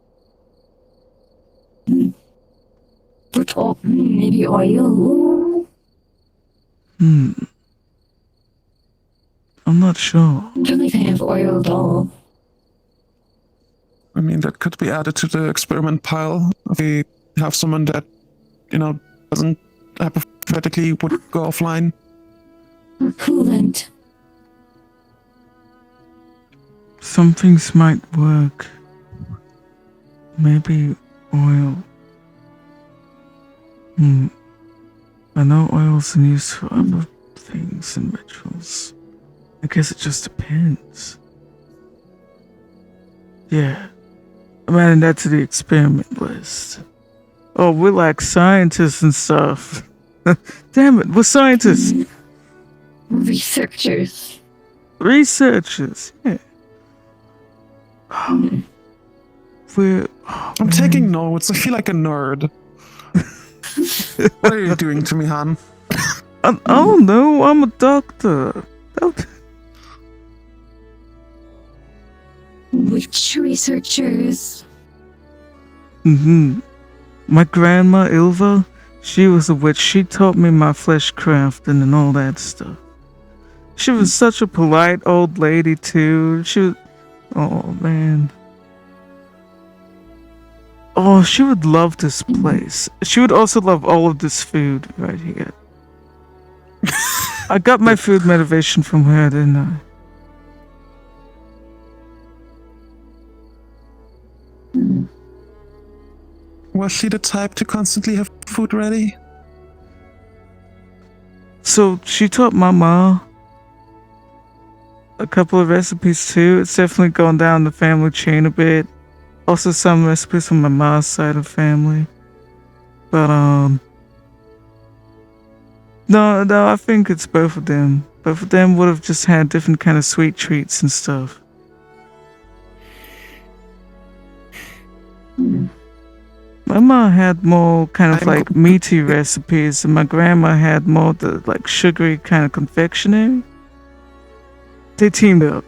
But maybe oil. Hmm. I'm not sure. I don't think they have oil at all. I mean, that could be added to the experiment pile. If we have someone that, you know, doesn't hypothetically would go offline. Or coolant. Some things might work. Maybe oil. I know oil's in use for other things and rituals. I guess it just depends. Yeah. I'm adding that to the experiment list. Oh, we're like scientists and stuff. Damn it, we're scientists. Researchers. Researchers. Yeah. We're. Oh, I'm man. taking notes. I feel like a nerd. What are you doing to me, Han? I don't know. I'm a doctor. Which researchers? My grandma Ilva, she was a witch. She taught me my flesh crafting and all that stuff. She was such a polite old lady too. She was, oh man. Oh, she would love this place. She would also love all of this food right here. I got my food motivation from her, didn't I? Was she the type to constantly have food ready? So she taught my ma a couple of recipes too. It's definitely gone down the family chain a bit. Also some recipes from my ma's side of family. But no, I think it's both of them. Both of them would have just had different kind of sweet treats and stuff. My mom had more kind of like meaty recipes, and my grandma had more the like sugary kind of confectionery. They teamed up.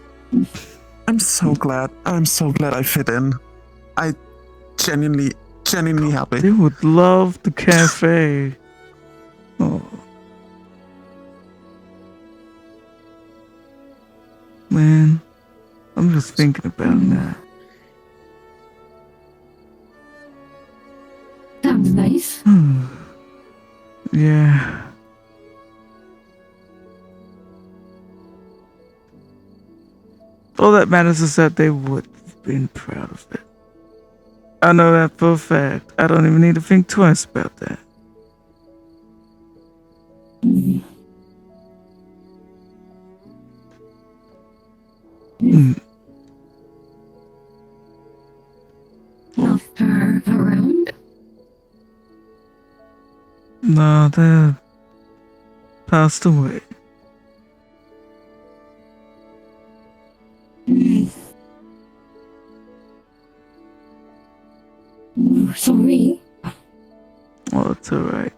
I'm so glad. I'm so glad I fit in. I genuinely happy. They would love the cafe. Oh. Man, I'm just thinking about that. Sounds nice. Yeah. All that matters is that they would have been proud of it. I know that for a fact. I don't even need to think twice about that. Not her around. No, they passed away. Sorry. Oh, it's alright.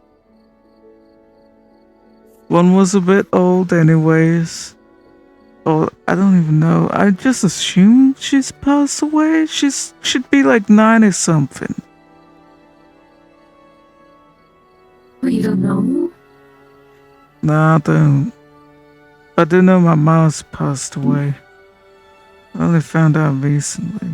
One was a bit old anyways. Oh, I don't even know. I just assume she's passed away. Should be like 9 or something. You don't know? Nah, I don't. I didn't know my mom's passed away. I only found out recently.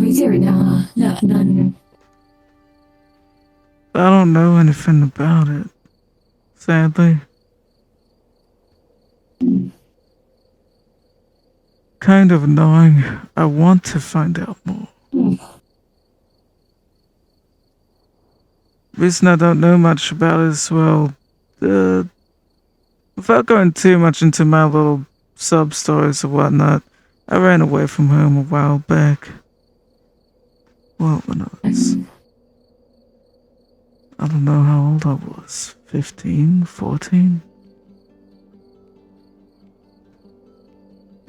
Is there none? I don't know anything about it. Sadly. kind of annoying. I want to find out more. Reason I don't know much about it is, well, without going too much into my little sub stories or whatnot, I ran away from home a while back. Well, when I don't know how old I was. 15, 14?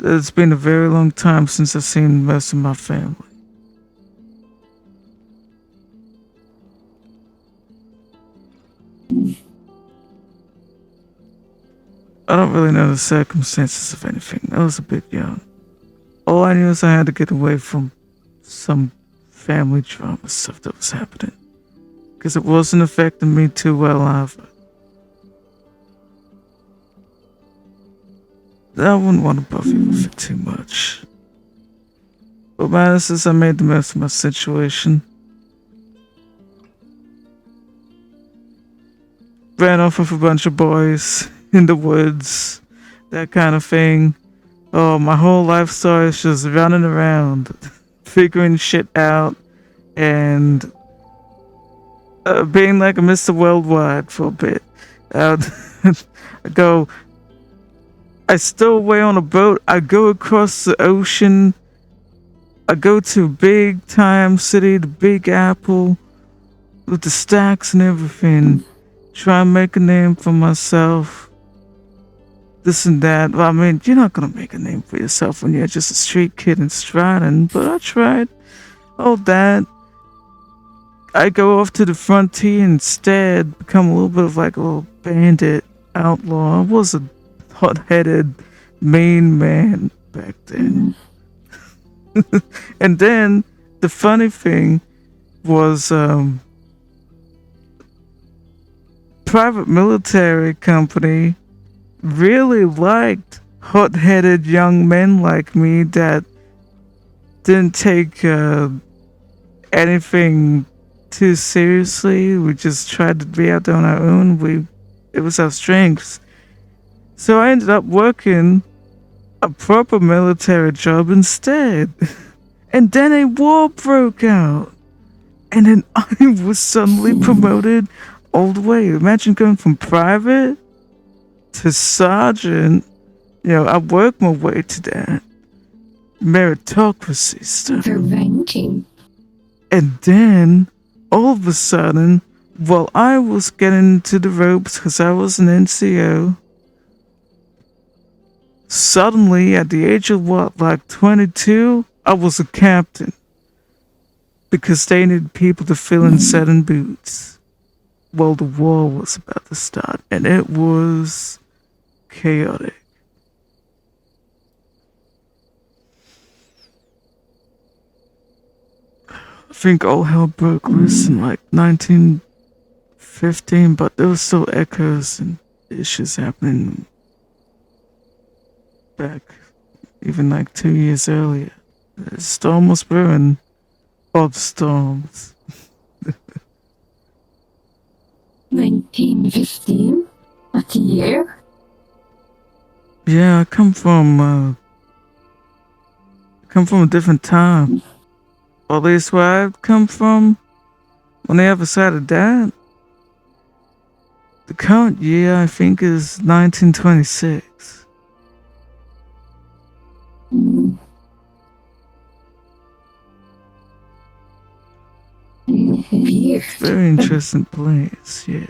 It's been a very long time since I've seen most of my family. I don't really know the circumstances of anything. I was a bit young. All I knew is I had to get away from some family drama stuff that was happening. Because it wasn't affecting me too well either. I wouldn't want to bother you with it too much. What matters is I made the most of my situation. Ran off with a bunch of boys in the woods, that kind of thing. Oh, my whole life story is just running around, figuring shit out, and being like a Mr. Worldwide for a bit. I stow away on a boat, I go across the ocean, I go to a big time city, the Big Apple, with the stacks and everything, try and make a name for myself. This and that. Well, I mean, you're not gonna make a name for yourself when you're just a street kid in Stratton, but I tried. All that. I go off to the frontier instead, become a little bit of like a little bandit outlaw. I was a hot-headed main man back then. And then the funny thing was private military company really liked hot-headed young men like me that didn't take anything too seriously. We just tried to be out there on our own. It was our strengths. So I ended up working a proper military job instead. And then a war broke out. And then I was suddenly promoted all the way. Imagine going from private to sergeant. You know, I worked my way to that. Meritocracy stuff. The ranking. And then, all of a sudden, while I was getting into the ropes because I was an NCO, suddenly, at the age of like 22, I was a captain. Because they needed people to fill in satin boots. Well, the war was about to start, and it was chaotic. I think all hell broke loose in like 1915, but there was still echoes and issues happening back even like 2 years earlier. The storm was brewing. All the storms. 1915? That year? Yeah, I come from a different time. Or at least where I come from, on the other side of that, the current year I think is 1926. Weird. Very interesting place, yeah.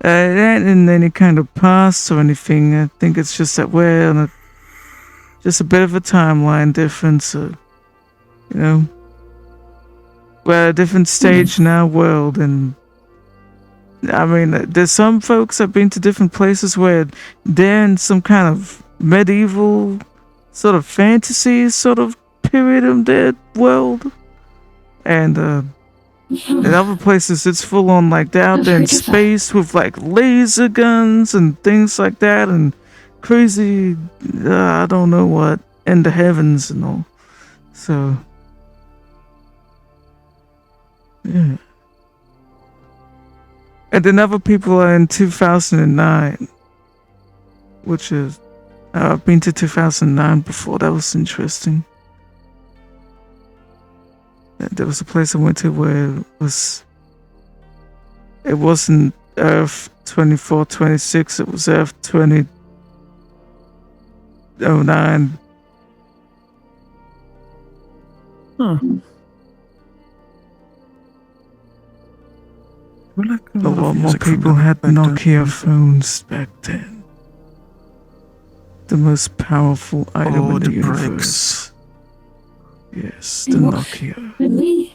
It ain't in any kind of past or anything. I think it's just that we're on just a bit of a timeline difference. You know, we're at a different stage in our world, and I mean, there's some folks that have been to different places where they're in some kind of medieval sort of fantasy sort of period of their world, and in other places it's full on like they're out there in space with like laser guns and things like that, and crazy I don't know what, in the heavens and all. So yeah. And then other people are in 2009, which is I've been to 2009 before. That was interesting. There was a place I went to where it wasn't Earth 2426, it was Earth 2009. Huh. A lot more people had Nokia phones back then. The most powerful item in the universe. Yes, the Nokia. Really?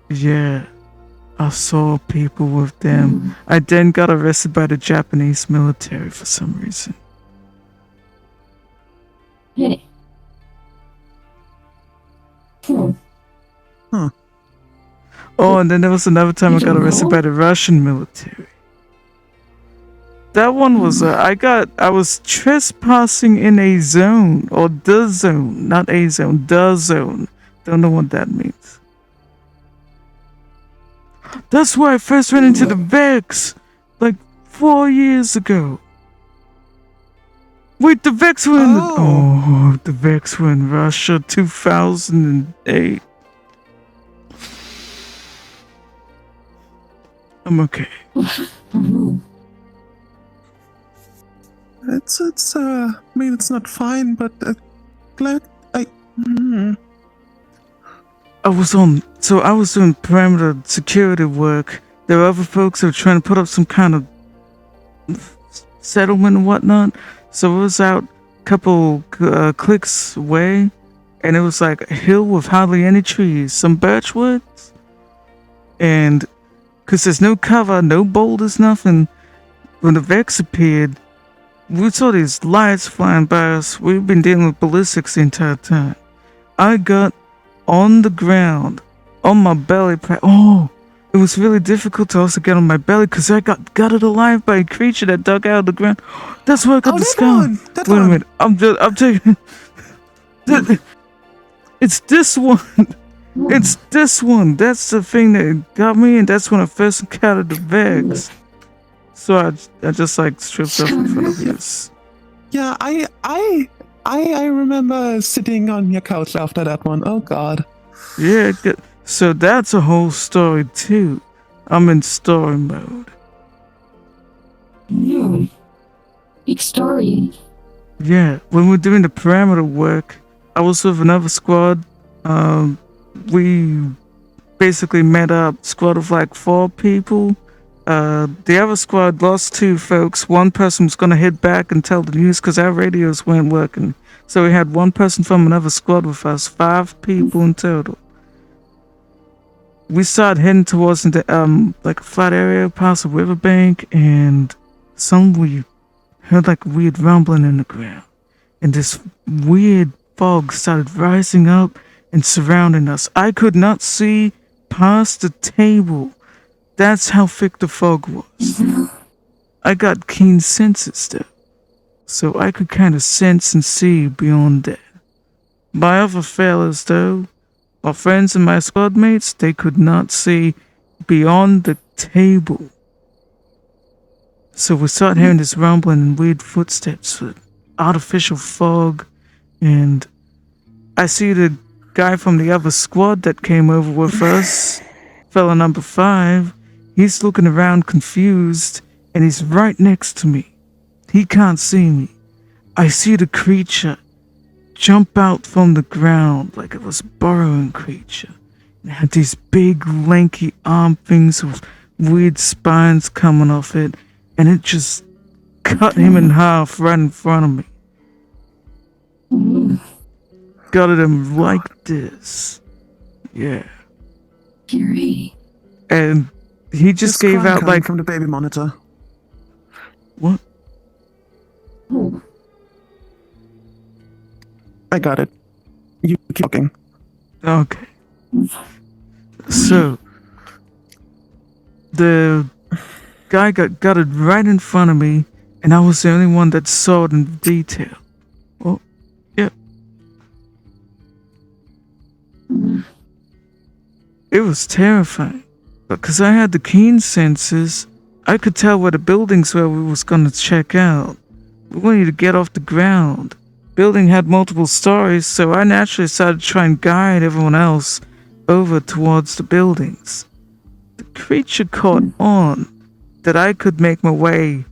Yeah, I saw people with them. I then got arrested by the Japanese military for some reason. Hey. Oh. Oh, and then there was another time I got arrested by the Russian military. That one was I was trespassing in a zone, or the zone, not a zone, the zone. Don't know what that means. That's where I first ran into the Vex, like 4 years ago. Wait, the Vex were in the Vex were in Russia, 2008. I'm okay. It's I mean, it's not fine, but glad I was doing perimeter security work. There were other folks that were trying to put up some kind of settlement and whatnot. So it was out a couple clicks away, and it was like a hill with hardly any trees, some birchwoods, and because there's no cover, no boulders, nothing. When the Vex appeared, we saw these lights flying by us. We've been dealing with ballistics the entire time. I got on the ground, on my belly. It was really difficult to also get on my belly because I got gutted alive by a creature that dug out of the ground. That's where I got the skull. Wait a minute, I'm taking. It's this one. It's this one. That's the thing that got me, and that's when I first encountered the Vex. So I just like stripped off in front of you. Yeah, I remember sitting on your couch after that one. Oh God. Yeah, so that's a whole story too. I'm in story mode. No. Big story. Yeah, when we're doing the perimeter work, I was with another squad. We basically met up, squad of like 4 people. The other squad lost 2 folks. One person was going to head back and tell the news because our radios weren't working. So we had one person from another squad with us, 5 people in total. We started heading towards the like a flat area past a riverbank, and we heard like a weird rumbling in the ground. And this weird fog started rising up and surrounding us. I could not see past the table. That's how thick the fog was. I got keen senses though, so I could kind of sense and see beyond that. My other fellas though, my friends and my squad mates, they could not see beyond the table. So we started hearing this rumbling and weird footsteps with artificial fog, and I see the guy from the other squad that came over with us, fella number 5. He's looking around confused, and he's right next to me. He can't see me. I see the creature jump out from the ground like it was a burrowing creature. It had these big, lanky arm things with weird spines coming off it, and it just cut him in half right in front of me. Gutted him like this. Yeah. Gary. And he just gave out like from the baby monitor. What? Oh. I got it. You keep talking. Okay. So the guy got gutted right in front of me, and I was the only one that saw it in detail. Oh, yeah. It was terrifying. Because I had the keen senses, I could tell where the buildings were we was gonna check out. We wanted to get off the ground. Building had multiple stories, so I naturally started to try and guide everyone else over towards the buildings. The creature caught on that I could make my way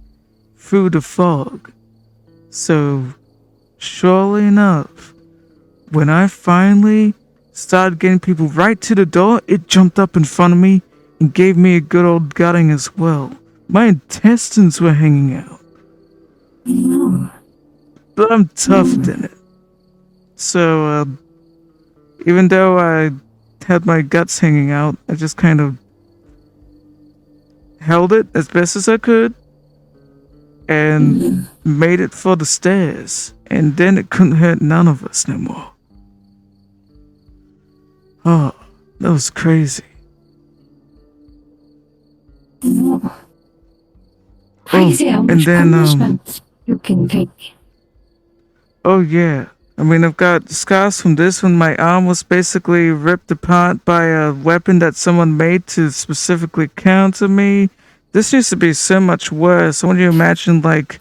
through the fog. So, surely enough, when I finally started getting people right to the door, it jumped up in front of me and gave me a good old gutting as well. My intestines were hanging out. But I'm tough in it. So, even though I had my guts hanging out, I just kind of held it as best as I could and made it for the stairs. And then it couldn't hurt none of us no more. Oh, that was crazy. Crazy how and much then, punishment you can take. Oh yeah. I mean, I've got scars from this one. My arm was basically ripped apart by a weapon that someone made to specifically counter me. This used to be so much worse. I want you to imagine, like,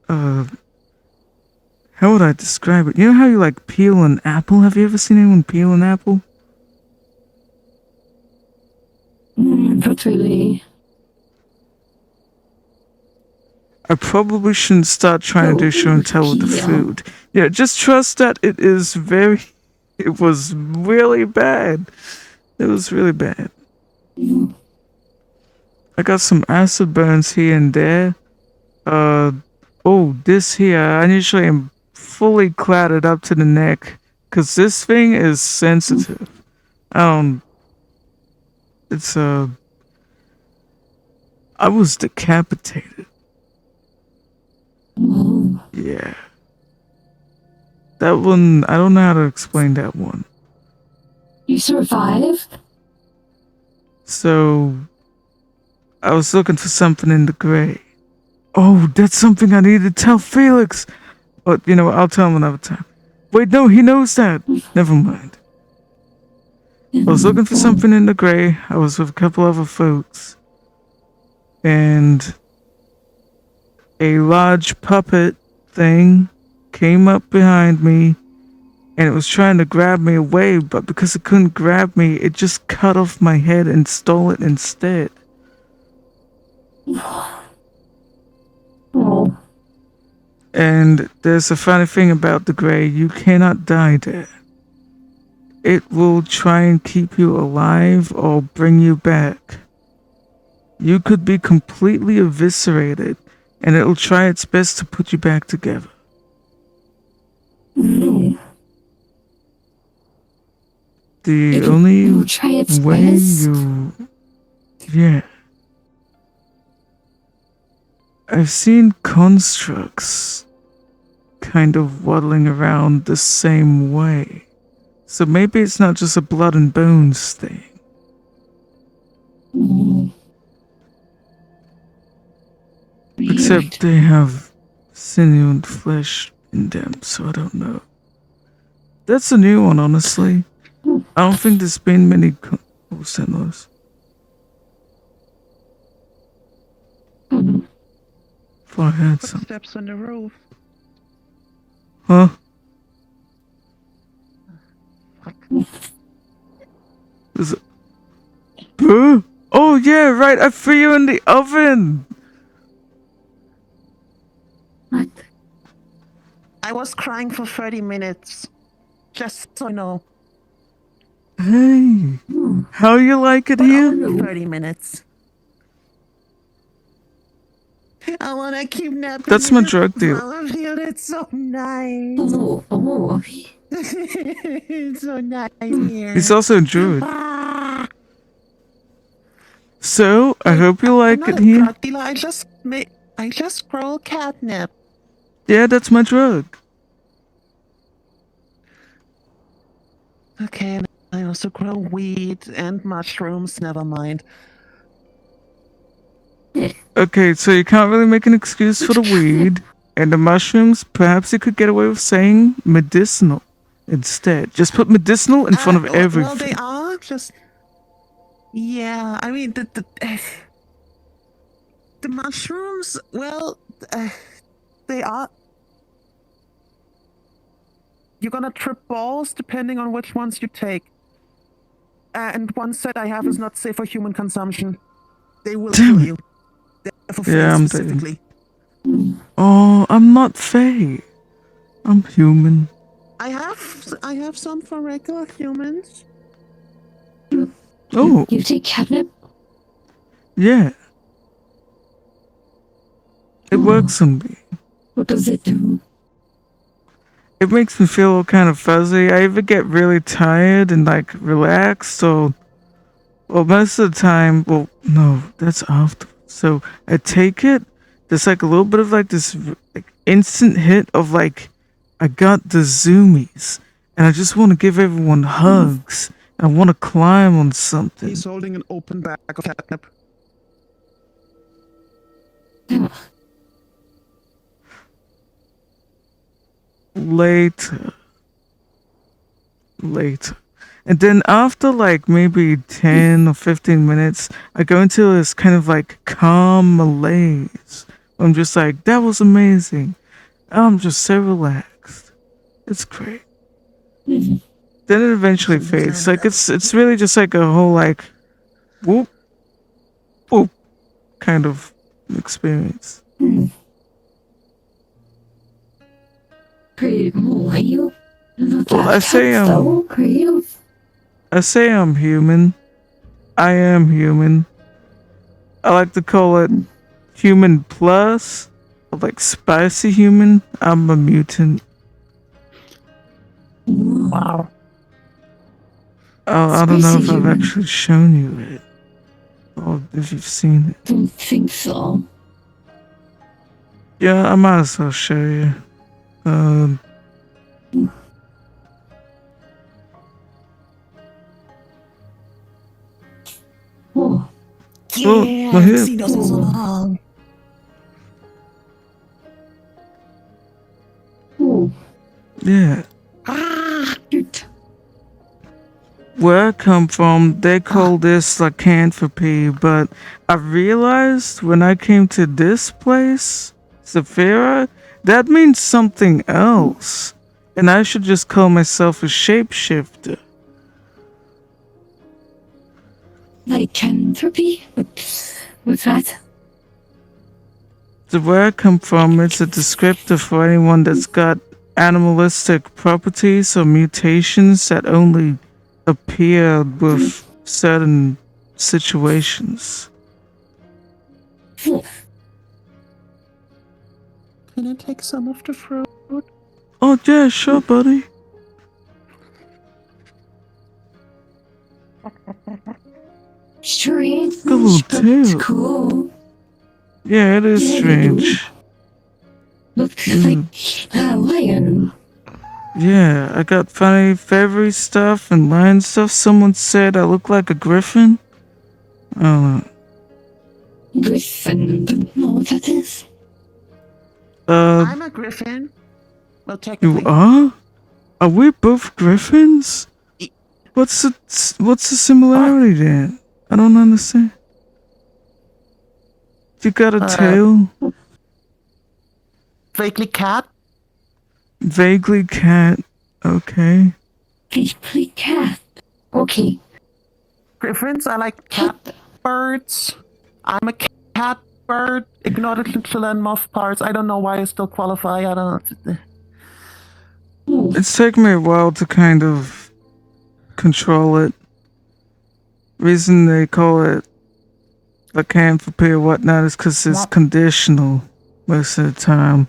how would I describe it? You know how you, like, peel an apple? Have you ever seen anyone peel an apple? Not really. I probably shouldn't start trying to do show and tell with the Yeah. food. Yeah, just trust that it was really bad. It was really bad. I got some acid burns here and there. This here, I usually am fully clouded up to the neck, cause this thing is sensitive. I was decapitated. Yeah. That one, I don't know how to explain that one. You survived? So, I was looking for something in the gray. Oh, that's something I need to tell Felix. But, you know what, I'll tell him another time. Wait, no, he knows that. Never mind. I was looking for something in the gray. I was with a couple other folks. And a large puppet thing came up behind me and it was trying to grab me away, but because it couldn't grab me, it just cut off my head and stole it instead. Oh. And there's a funny thing about the gray, you cannot die there. It will try and keep you alive or bring you back. You could be completely eviscerated and it'll try its best to put you back together. The only It'll try its way best. Yeah. I've seen constructs kind of waddling around the same way. So maybe it's not just a blood and bones thing. Except they have sinew and flesh in them, so I don't know. That's a new one, honestly. I don't think there's been many. What was that noise? Thought I heard something. Footsteps on the roof. Huh? Is it? Huh? Oh yeah, right. I threw you in the oven. What? I was crying for 30 minutes. Just so you know. Hey, how you like it here? Only 30 minutes. I want to keep napping. That's my drug deal. I feel it's so nice. Oh. It's so nice here. He's also a druid. Ah, So I hope you I'm like not it a here. drug dealer. I just grow catnip. Yeah, that's my drug. Okay, and I also grow weed and mushrooms. Never mind. Okay, so you can't really make an excuse for the weed and the mushrooms. Perhaps you could get away with saying medicinal instead. Just put medicinal in front of Well, everything. they are just. Yeah, I mean the mushrooms. Well, they are. You're gonna trip balls depending on which ones you take. And one set I have is not safe for human consumption. They will Damn kill it. you. They're for Yeah, Fae I'm specifically. Oh, I'm not Fae. I'm human. I have some for regular humans. Oh, You take catnip? yeah. It works on me. What does it do? It makes me feel kind of fuzzy. I either get really tired and like relaxed, or well, most of the time, well, no, that's after. So I take it. There's like a little bit of like this like instant hit of like I got the zoomies, and I just want to give everyone hugs. I want to climb on something. He's holding an open bag of catnip. Later. And then after like maybe 10 or 15 minutes, I go into this kind of like calm malaise. I'm just like, that was amazing. I'm just so relaxed. It's great. Then it eventually fades. Like it's really just like a whole like whoop whoop kind of experience. Are you not Well, I say though, are you? I say I'm human. I am human. I like to call it human plus, or like spicy human. I'm a mutant. Wow. I don't know if Spicy I've human. actually shown you it, or if you've seen it. Don't think so. Yeah, I might as well show you. Um, Oh, oh, Yeah, well, I've here. seen those all along. oh, Yeah. Ah, shoot. Where I come from, they call this lycanthropy, but I realized when I came to this place, Saphira, that means something else. And I should just call myself a shapeshifter. Lycanthropy? What's that? So where I come from, it's a descriptor for anyone that's got animalistic properties or mutations that only appear with certain situations. can I take some of the fruit? Oh yeah, sure, buddy. Strange, Got a little but tail. cool. Yeah, it is Yeah, strange. Looks like a lion. Yeah, I got funny feathery stuff and lion stuff. Someone said I look like a griffin. I don't know. Griffin, don't know what that is. I'm a griffin. Well, You technically. are? Are we both griffins? What's the similarity then? I don't understand. You got a tail? Vaguely cat. Vaguely cat. Okay. Basically cat. Okay. Griffins are like cat birds. I'm a cat bird. Ignore the little and muff parts. I don't know why I still qualify. I don't know. It's taken me a while to kind of control it. Reason they call it lycanthropy or whatnot is because it's conditional most of the time.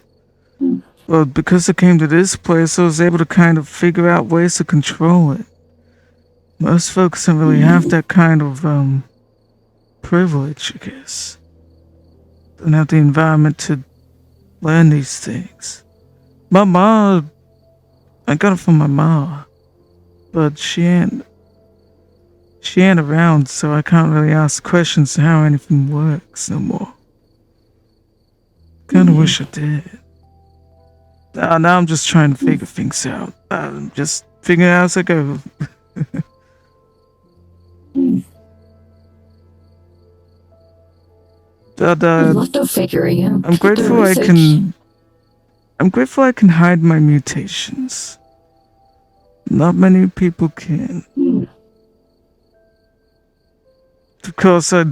Well, because I came to this place, I was able to kind of figure out ways to control it. Most folks don't really have that kind of privilege, I guess. Don't have the environment to learn these things. My ma, I got it from my ma, but she ain't around, so I can't really ask questions how anything works no more. Kinda wish I did. Now I'm just trying to figure things out. I'm just figuring out as I go. But A lot of figuring out. I'm grateful The I research. can I'm grateful I can hide my mutations. Not many people can. Of course, I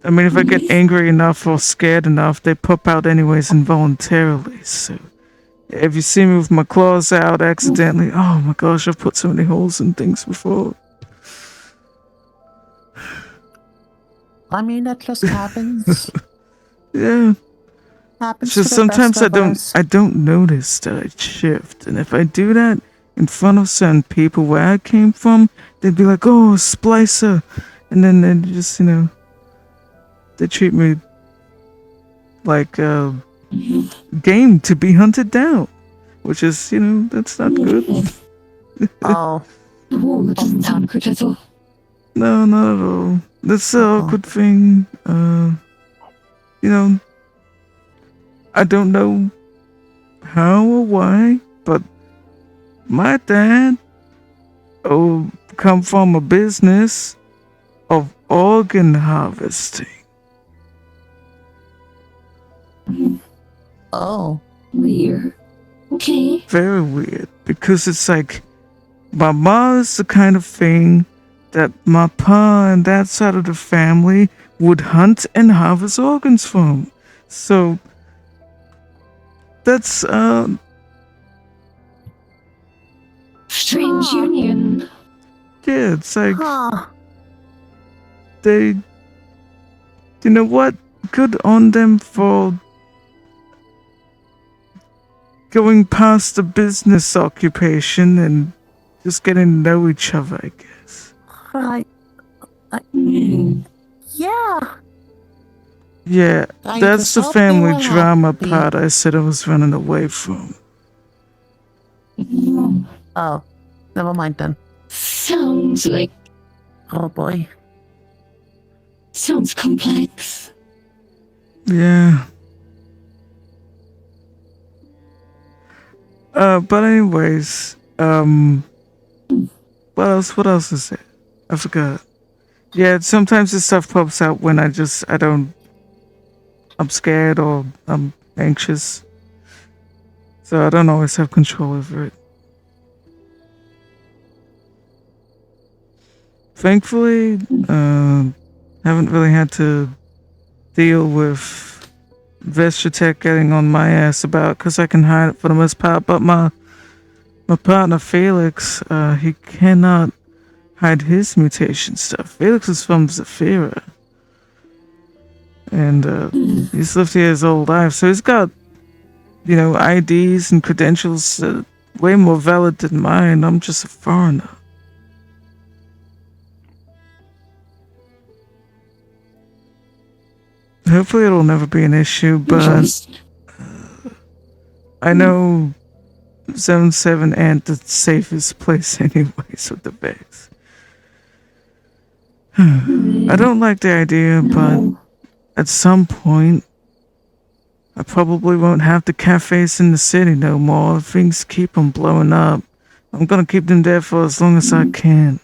mean, if I get angry enough or scared enough, they pop out anyways involuntarily. So, if you see me with my claws out accidentally, oh my gosh, I've put so many holes in things before. I mean, that just happens. Yeah, Happens it's just to the best sometimes of us. I don't notice that I shift, and if I do that in front of certain people where I came from, they'd be like, "Oh, splicer," and then they just, they treat me like a game to be hunted down, which is, that's not good. Oh, 오, doesn't sound good at all. No, not at all. That's the Uh-oh. awkward thing. I don't know how or why, but my dad come from a business of organ harvesting. oh. Weird. Okay. Very weird, because it's like my ma is the kind of thing that my pa and that side of the family would hunt and harvest organs from. So that's Strange union. yeah, it's like Huh. they, you know what? Good on them for going past the business occupation and just getting to know each other, I guess. Right. Hmm. Yeah. Yeah, I that's just the hope they family were drama happy. part I said I was running away from. Oh. Never mind then. Sounds like Oh boy. sounds complex. Yeah. But anyways, what else is it? I forgot. Yeah, sometimes this stuff pops out when I'm scared or I'm anxious. So I don't always have control over it. Thankfully, haven't really had to deal with Vestratech getting on my ass about, because I can hide it for the most part. But my partner Felix, he cannot hide his mutation stuff. Felix is from Zafira, and he's lived here his whole life, so he's got IDs and credentials way more valid than mine. I'm just a foreigner. Hopefully it'll never be an issue, but I know Zone 7 ain't the safest place anyways with the base. I don't like the idea, but No. at some point, I probably won't have the cafes in the city no more. Things keep on blowing up. I'm gonna keep them there for as long as I can.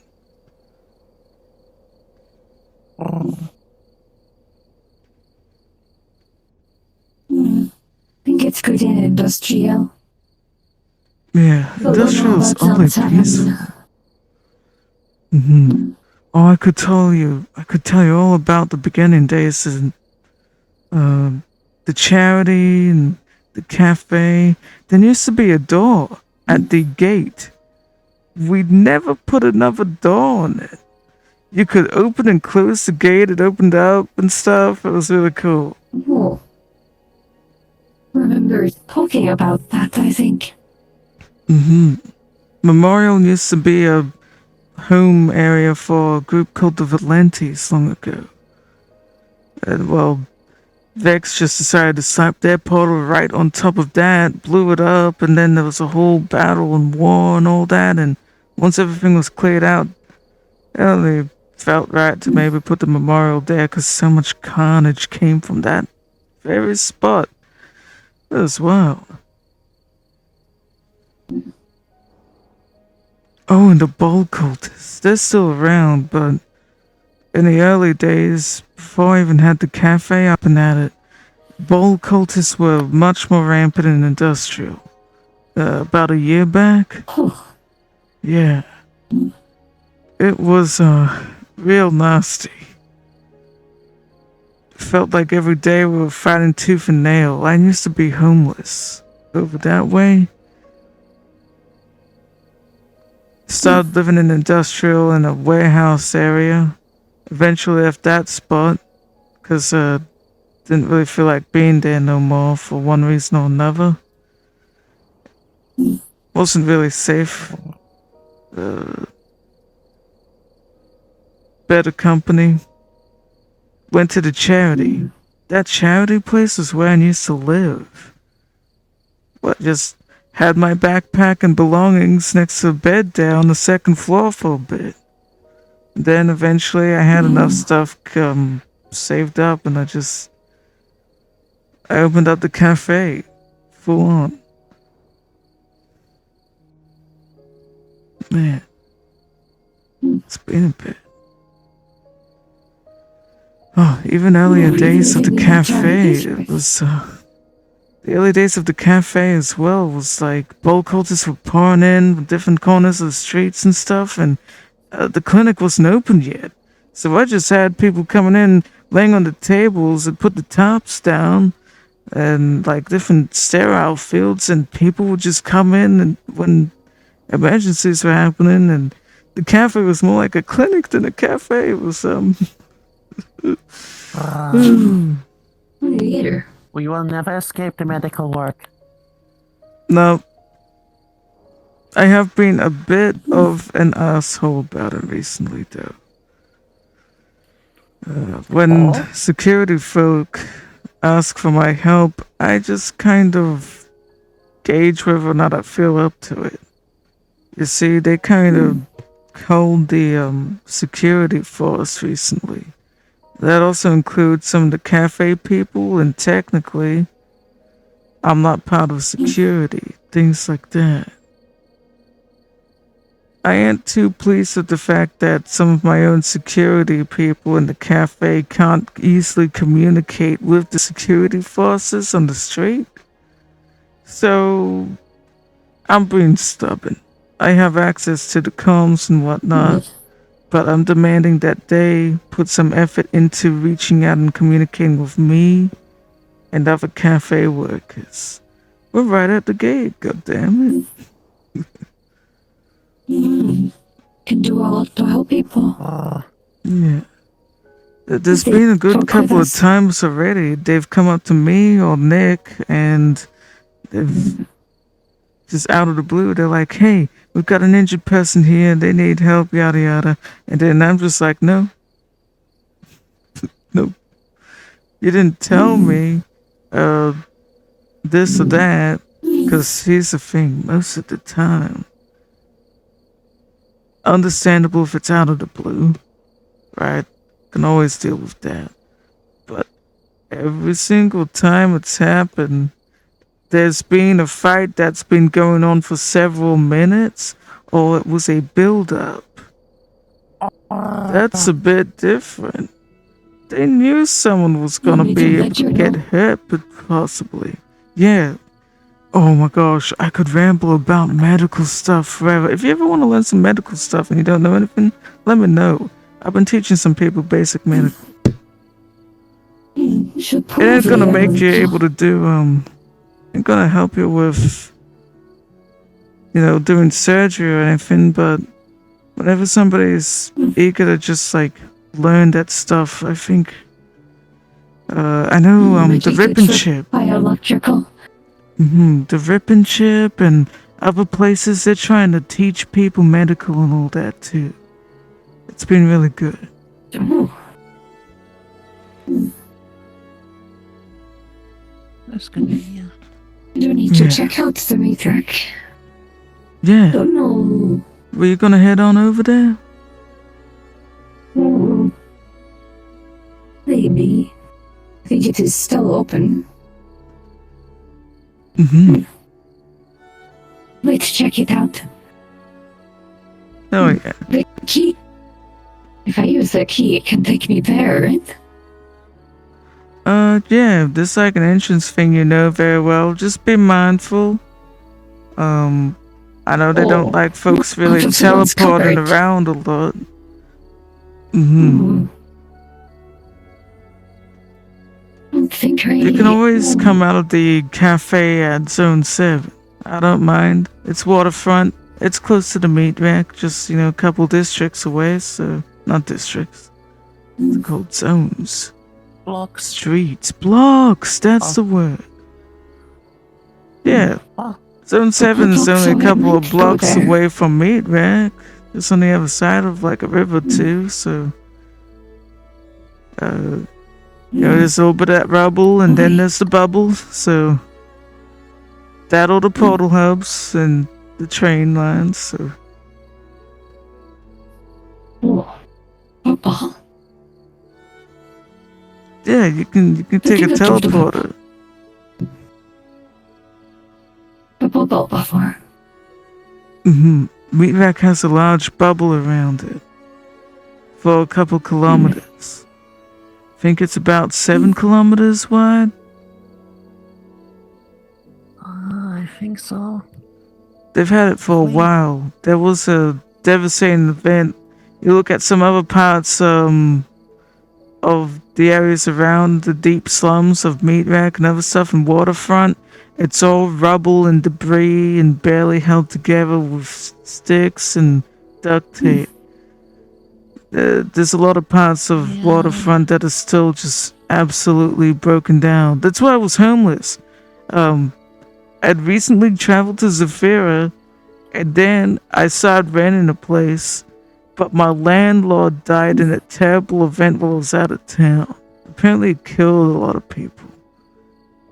Think it's good in industrial. Yeah, But industrial's what about only Zone peaceful. 7? Oh, I could tell you all about the beginning days and the charity and the cafe. There used to be a door at the gate. We'd never put another door on it. You could open and close the gate. It opened up and stuff. It was really cool. Oh. Remember talking about that, I think. Memorial used to be a home area for a group called the Valentes long ago. And well, Vex just decided to slap their portal right on top of that, blew it up, and then there was a whole battle and war and all that. And once everything was cleared out, it only felt right to maybe put the memorial there because so much carnage came from that very spot. It was wild. Oh, and the Bowl cultists. They're still around, but in the early days, before I even had the cafe up and at it, Bold cultists were much more rampant in industrial. About a year back? Oh, Yeah. It was, real nasty. Felt like every day we were fighting tooth and nail. I used to be homeless. Over that way. Started living in industrial in a warehouse area. Eventually left that spot. Because, didn't really feel like being there no more for one reason or another. Wasn't really safe. Better company. Went to the charity. That charity place is where I used to live. What, just had my backpack and belongings next to the bed there on the second floor for a bit. Then eventually I had enough stuff saved up and I opened up the cafe. Full on. Man. It's been a bit. Oh, even earlier days of the cafe, it was, the early days of the cafe as well was like bold cultists were pouring in from different corners of the streets and stuff, and the clinic wasn't open yet. So I just had people coming in, laying on the tables and put the tops down, and like different sterile fields, and people would just come in and when emergencies were happening, and the cafe was more like a clinic than a cafe. It was, later. We will never escape the medical work. No. I have been a bit of an asshole about it recently, though. When security folk ask for my help, I just kind of gauge whether or not I feel up to it. You see, they kind of hold the security force recently. That also includes some of the cafe people, and technically, I'm not part of security, things like that. I ain't too pleased with the fact that some of my own security people in the cafe can't easily communicate with the security forces on the street. So, I'm being stubborn. I have access to the comms and whatnot. But I'm demanding that they put some effort into reaching out and communicating with me and other cafe workers. We're right at the gate, goddammit. Can do a lot to help people. Yeah. There's been a good couple of times already. They've come up to me or Nick and they've just out of the blue, they're like, hey, we've got an injured person here, they need help, yada yada. And then I'm just like, no. No. You didn't tell me this or that, because here's the thing, most of the time, understandable if it's out of the blue, right? Can always deal with that. But every single time it's happened, there's been a fight that's been going on for several minutes, or it was a build-up. That's a bit different. They knew someone was gonna be able to get hurt, but possibly. Yeah. Oh my gosh, I could ramble about medical stuff forever. If you ever want to learn some medical stuff and you don't know anything, let me know. I've been teaching some people basic medical. It ain't gonna make you able to do, ain't gonna help you with, doing surgery or anything, but whenever somebody's eager to just, learn that stuff, I think, I know, the Rip and Chip. Biological. The Rip and Chip and other places, they're trying to teach people medical and all that, too. It's been really good. That's good to hear. You need to check out the matrix. Yeah. Don't know. Were you gonna head on over there? Maybe. I think it is still open. Let's check it out. Oh, yeah. The key. If I use the key, it can take me there, right? Yeah, there's like an entrance thing you know very well. Just be mindful. I know they don't like folks really just the ones teleporting covered. around a lot. Mm-hmm. I don't think I. You can always come out of the cafe at Zone 7. I don't mind. It's waterfront. It's close to the meat rack, just, a couple districts away, so. Not districts. It's called zones. Blocks. Streets. Blocks! That's the word. Yeah. Oh, Zone 7 is blocks only a away, couple of let's go blocks there. away from meat rack. It's on the other side of like a river, too, so. There's a little bit of that rubble, and then there's the bubble, so that all the portal hubs and the train lines, so Oh, Papa. yeah, you can take a teleporter. Papa before. Meat Rack has a large bubble around it for a couple kilometers. Think it's about 7 kilometers wide. I think so. They've had it for a while. There was a devastating event. You look at some other parts of the areas around the deep slums of Meat Rack and other stuff and waterfront. It's all rubble and debris and barely held together with sticks and duct tape. There's a lot of parts of waterfront that are still just absolutely broken down. That's why I was homeless. I'd recently traveled to Zafira, and then I started renting a place, but my landlord died in a terrible event while I was out of town. Apparently it killed a lot of people.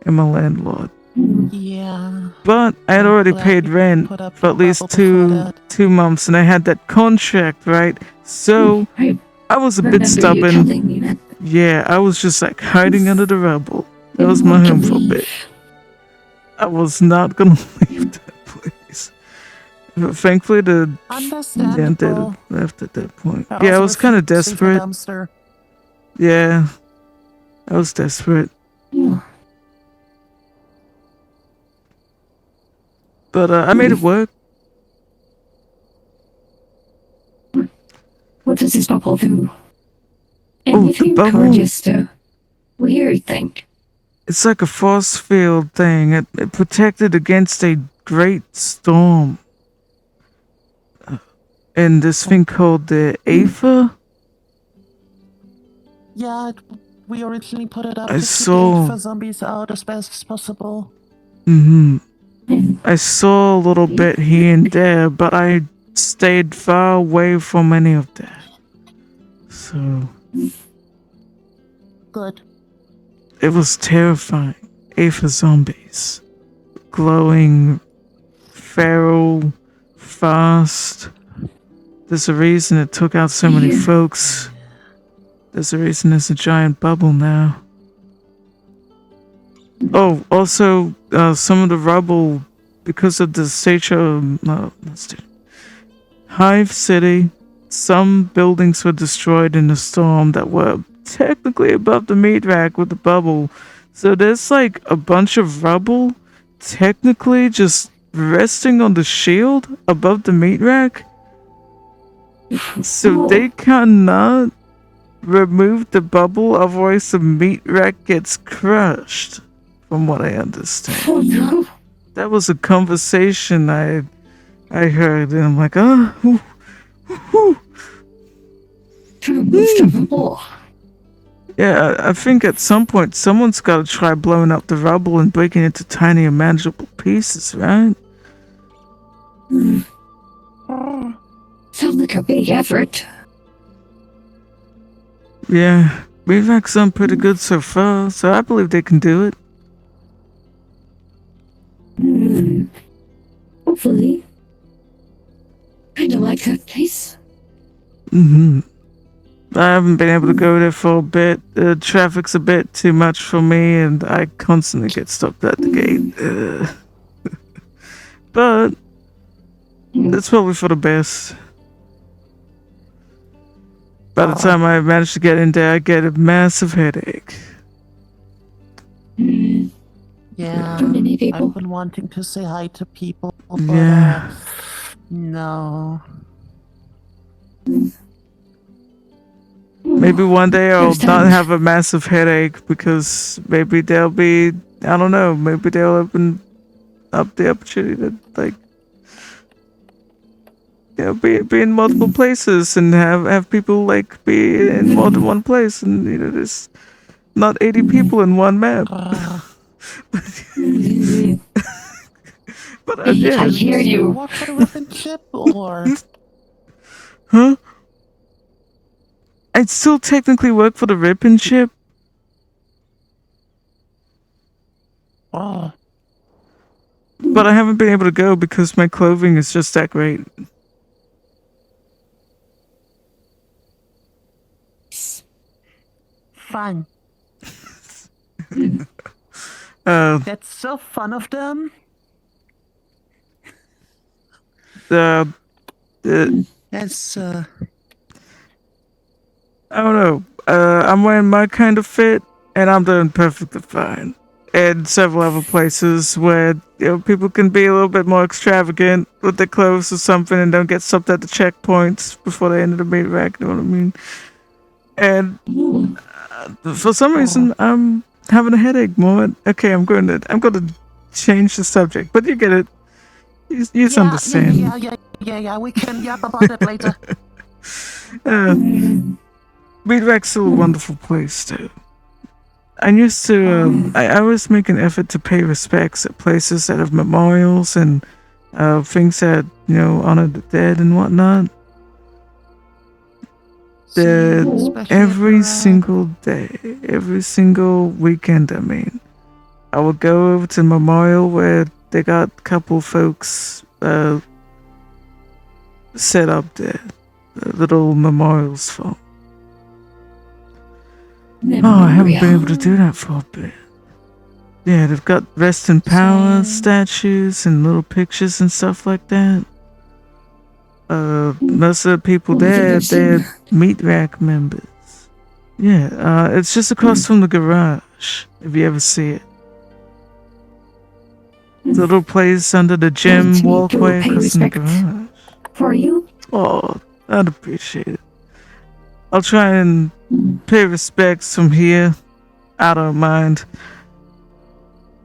And my landlord. Yeah. But I had I'm already glad paid you rent put up for your at least bubble before two months, and I had that contract, right? So I was a bit stubborn. Yeah, I was just like hiding under the rubble. That was my home for a bit. I was not gonna leave that place. But thankfully, the Understandable. left at that point. I Yeah, I also was kind of refuse to sleep in a desperate. dumpster. Yeah, I was desperate. But I made it work. What does this bubble do? The Anything or bubble? just a weird thing? It's like a force field thing. It protected against a great storm. And this thing called the Aether? Yeah, we originally put it up I to keep saw- the zombies out as best as possible. I saw a little bit here and there, but I stayed far away from any of that. So, Good. it was terrifying. Aether zombies. Glowing, feral, fast. There's a reason it took out so many folks. There's a reason there's a giant bubble now. Oh, also, some of the rubble, because of the Hive City, some buildings were destroyed in the storm that were technically above the meat rack with the bubble. So there's like a bunch of rubble technically just resting on the shield above the meat rack. So they cannot remove the bubble, otherwise the meat rack gets crushed, from what I understand. Oh no. That was a conversation I heard, and I'm like, oh, Trying to move the bubble. yeah, I think at some point someone's got to try blowing up the rubble and breaking it into tiny and manageable pieces, right? Sounds like a big effort. Yeah, we've done pretty good so far, so I believe they can do it. Hopefully. Kinda like that place. I haven't been able to go there for a bit. Traffic's a bit too much for me, and I constantly get stopped at the gate. But that's probably for the best. By the time I manage to get in there, I get a massive headache. Yeah, Too many I've people. been wanting to say hi to people, but Yeah. no. Maybe one day I'll First not time. have a massive headache because maybe there'll be, I don't know, maybe they'll open up the opportunity to, like, be in multiple places and have people, like, be in more than one place. And, there's not 80 people in one map. Uh, But, I yeah. hear you. What for the weapon chip or? Huh? I'd still technically work for the Rippin' ship. Oh, But I haven't been able to go because my clothing is just that great. fun. Uh, That's so fun of them. uh, That's I don't know. I'm wearing my kind of fit, and I'm doing perfectly fine. And several other places where people can be a little bit more extravagant with their clothes or something, and don't get stopped at the checkpoints before they enter the meat rack. You know what I mean? And for some reason, I'm having a headache. More. Okay, I'm going to change the subject, but you get it. You understand. yeah. We can yap about it later. Meat rack's still a wonderful place too. I used to. I always make an effort to pay respects at places that have memorials and things that honor the dead and whatnot. Every single day, every single weekend. I mean, I would go over to the memorial where they got a couple folks set up there, little memorials for. Oh, I haven't been able to do that for a bit. Yeah, they've got rest in power statues and little pictures and stuff like that. Most of the people there, they're meat rack members. Yeah, it's just across from the garage, if you ever see it. The little place under the gym walkway across from the garage. For you? Oh, I'd appreciate it. I'll try and pay respects from here. I don't mind.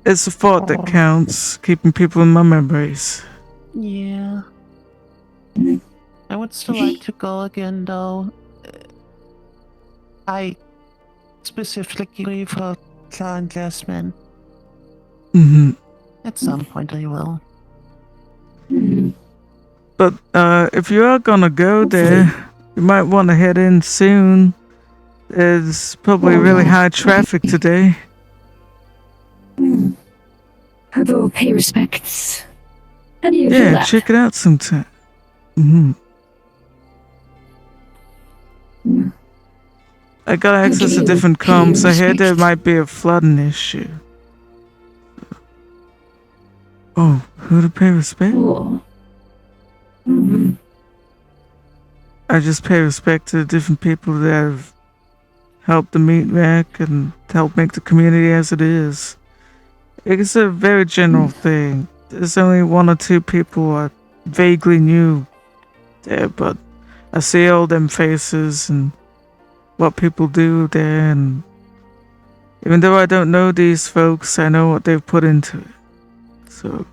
It's the thought that counts, keeping people in my memories. Yeah. I would still like to go again, though. I specifically for Clan Jasmine. Mm-hmm. At some point, I will. But if you are gonna go there, you might want to head in soon. There's probably really high traffic today. I will pay respects. And you Yeah, that. check it out sometime. I got access to different comms. I heard there might be a flooding issue. Oh, who to pay respect? I just pay respect to the different people that have helped the meat rack and helped make the community as it is. It's a very general thing. There's only one or two people I vaguely knew there, but I see all them faces and what people do there, and even though I don't know these folks, I know what they've put into it. So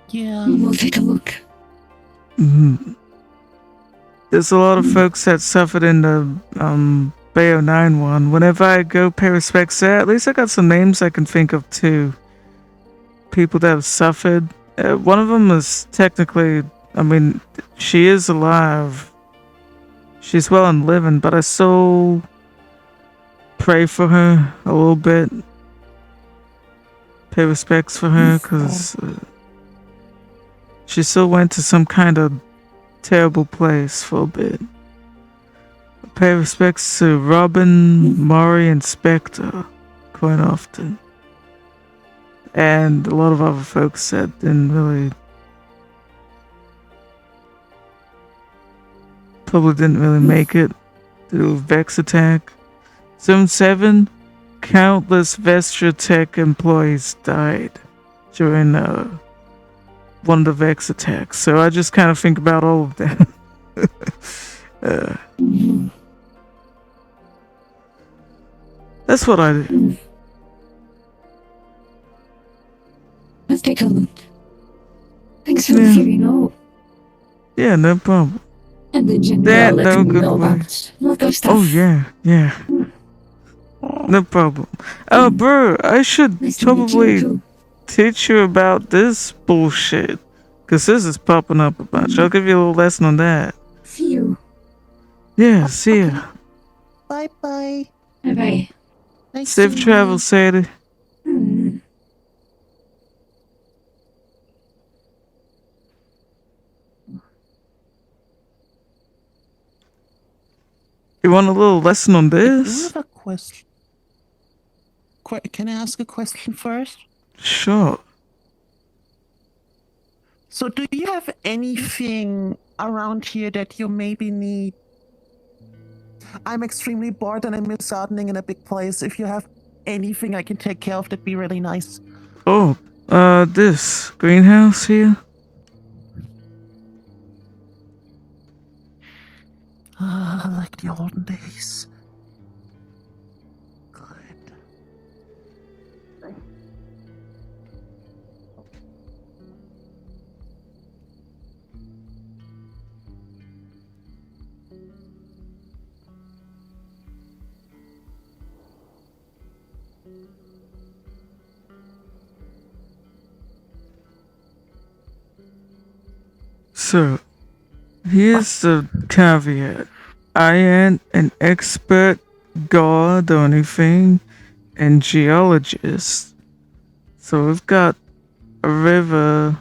yeah, we'll take a look. There's a lot of folks that suffered in the Bayo 9 one. Whenever I go pay respects there, at least I got some names I can think of too. People that have suffered. One of them is technically, she is alive. She's well and living, but I still pray for her a little bit. Pay respects for her, because she still went to some kind of terrible place for a bit. Pay respects to Robin, Maury, and Spectre quite often. And a lot of other folks that probably didn't really make it through Vex attack. 7-7, countless Vestra Tech employees died during one of the Vex attacks. So I just kind of think about all of that. That's what I do. Let's take a look. Thanks for letting me know. Yeah, no problem. And the general That let no me good know way. about other stuff. Oh yeah. No problem. Bro, I should Nice to meet you probably too. teach you about this bullshit. Cause this is popping up a bunch. I'll give you a little lesson on that. See you. Yeah, see ya. Bye bye. Bye bye. Nice Safe seeing travels, Sadie. You want a little lesson on I do this? have a question. Can I ask a question first? Sure. So, do you have anything around here that you maybe need? I'm extremely bored and I miss gardening in a big place. If you have anything I can take care of, that'd be really nice. Oh, this greenhouse here? Like the olden days. Good. So, here's the caveat. I ain't an expert god or anything, and geologist. So we've got a river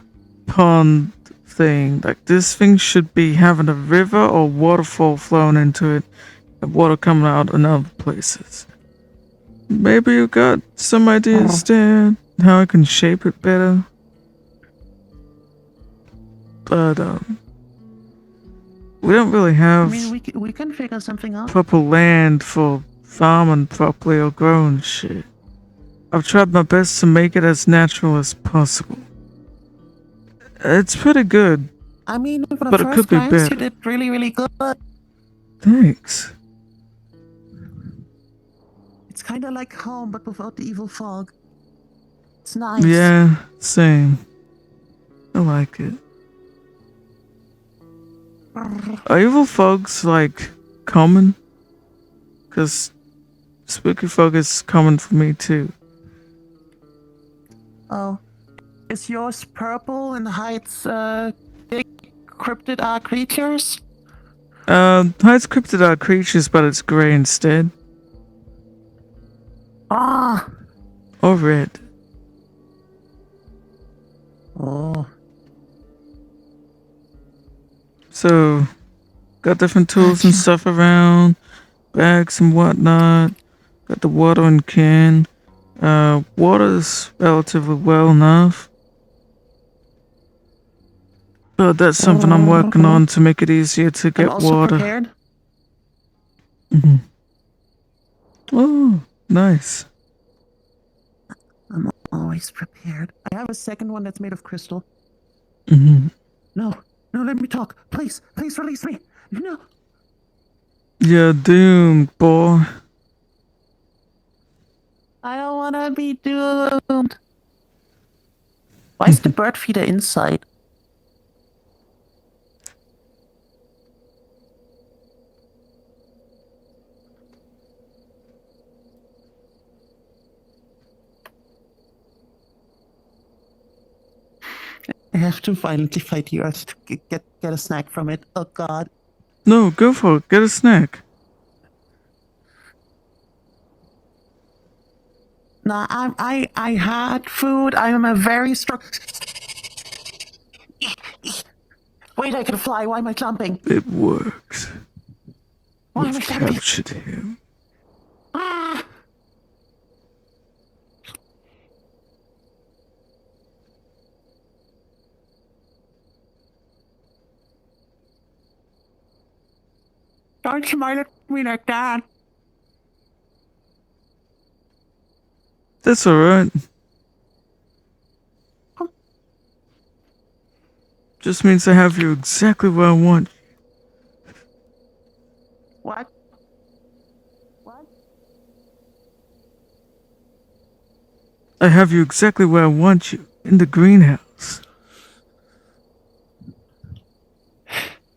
pond thing. Like this thing should be having a river or waterfall flowing into it, and water coming out in other places. Maybe you got some ideas, Dad, how I can shape it better. But we don't really I have mean, we can figure something out. proper land for farming properly or growing shit. I've tried my best to make it as natural as possible. It's pretty good. I mean, for the But it first could be glance, better. you did really, really good. Thanks. It's kind of like home, but without the evil fog. It's nice. Yeah, same. I like it. Are evil fogs like common? Cause spooky fog is common for me too. Oh. Is yours purple and hides big cryptid creatures? Hides cryptid are creatures, but it's grey instead. Ah! Or red. Oh. So, got different tools and stuff around, bags and whatnot. Got the watering can. Water's relatively well enough. But that's something I'm working on to make it easier to I'm get also water. prepared. Mm-hmm. Oh, nice. I'm always prepared. I have a second one that's made of crystal. Mm-hmm. No, let me talk. Please release me. No. You're doomed, boy. I don't want to be doomed. Why is the bird feeder inside? I have to violently fight the earth to get a snack from it. Oh god. No, go for it. Get a snack. Nah, I had food. I am a very strong. Wait, I can fly. Why am I jumping? It worked. Why am I We've jumping? captured him. Ah! Don't smile at me like that. That's alright. Just means I have you exactly where I want. What? What? I have you exactly where I want you. In the greenhouse.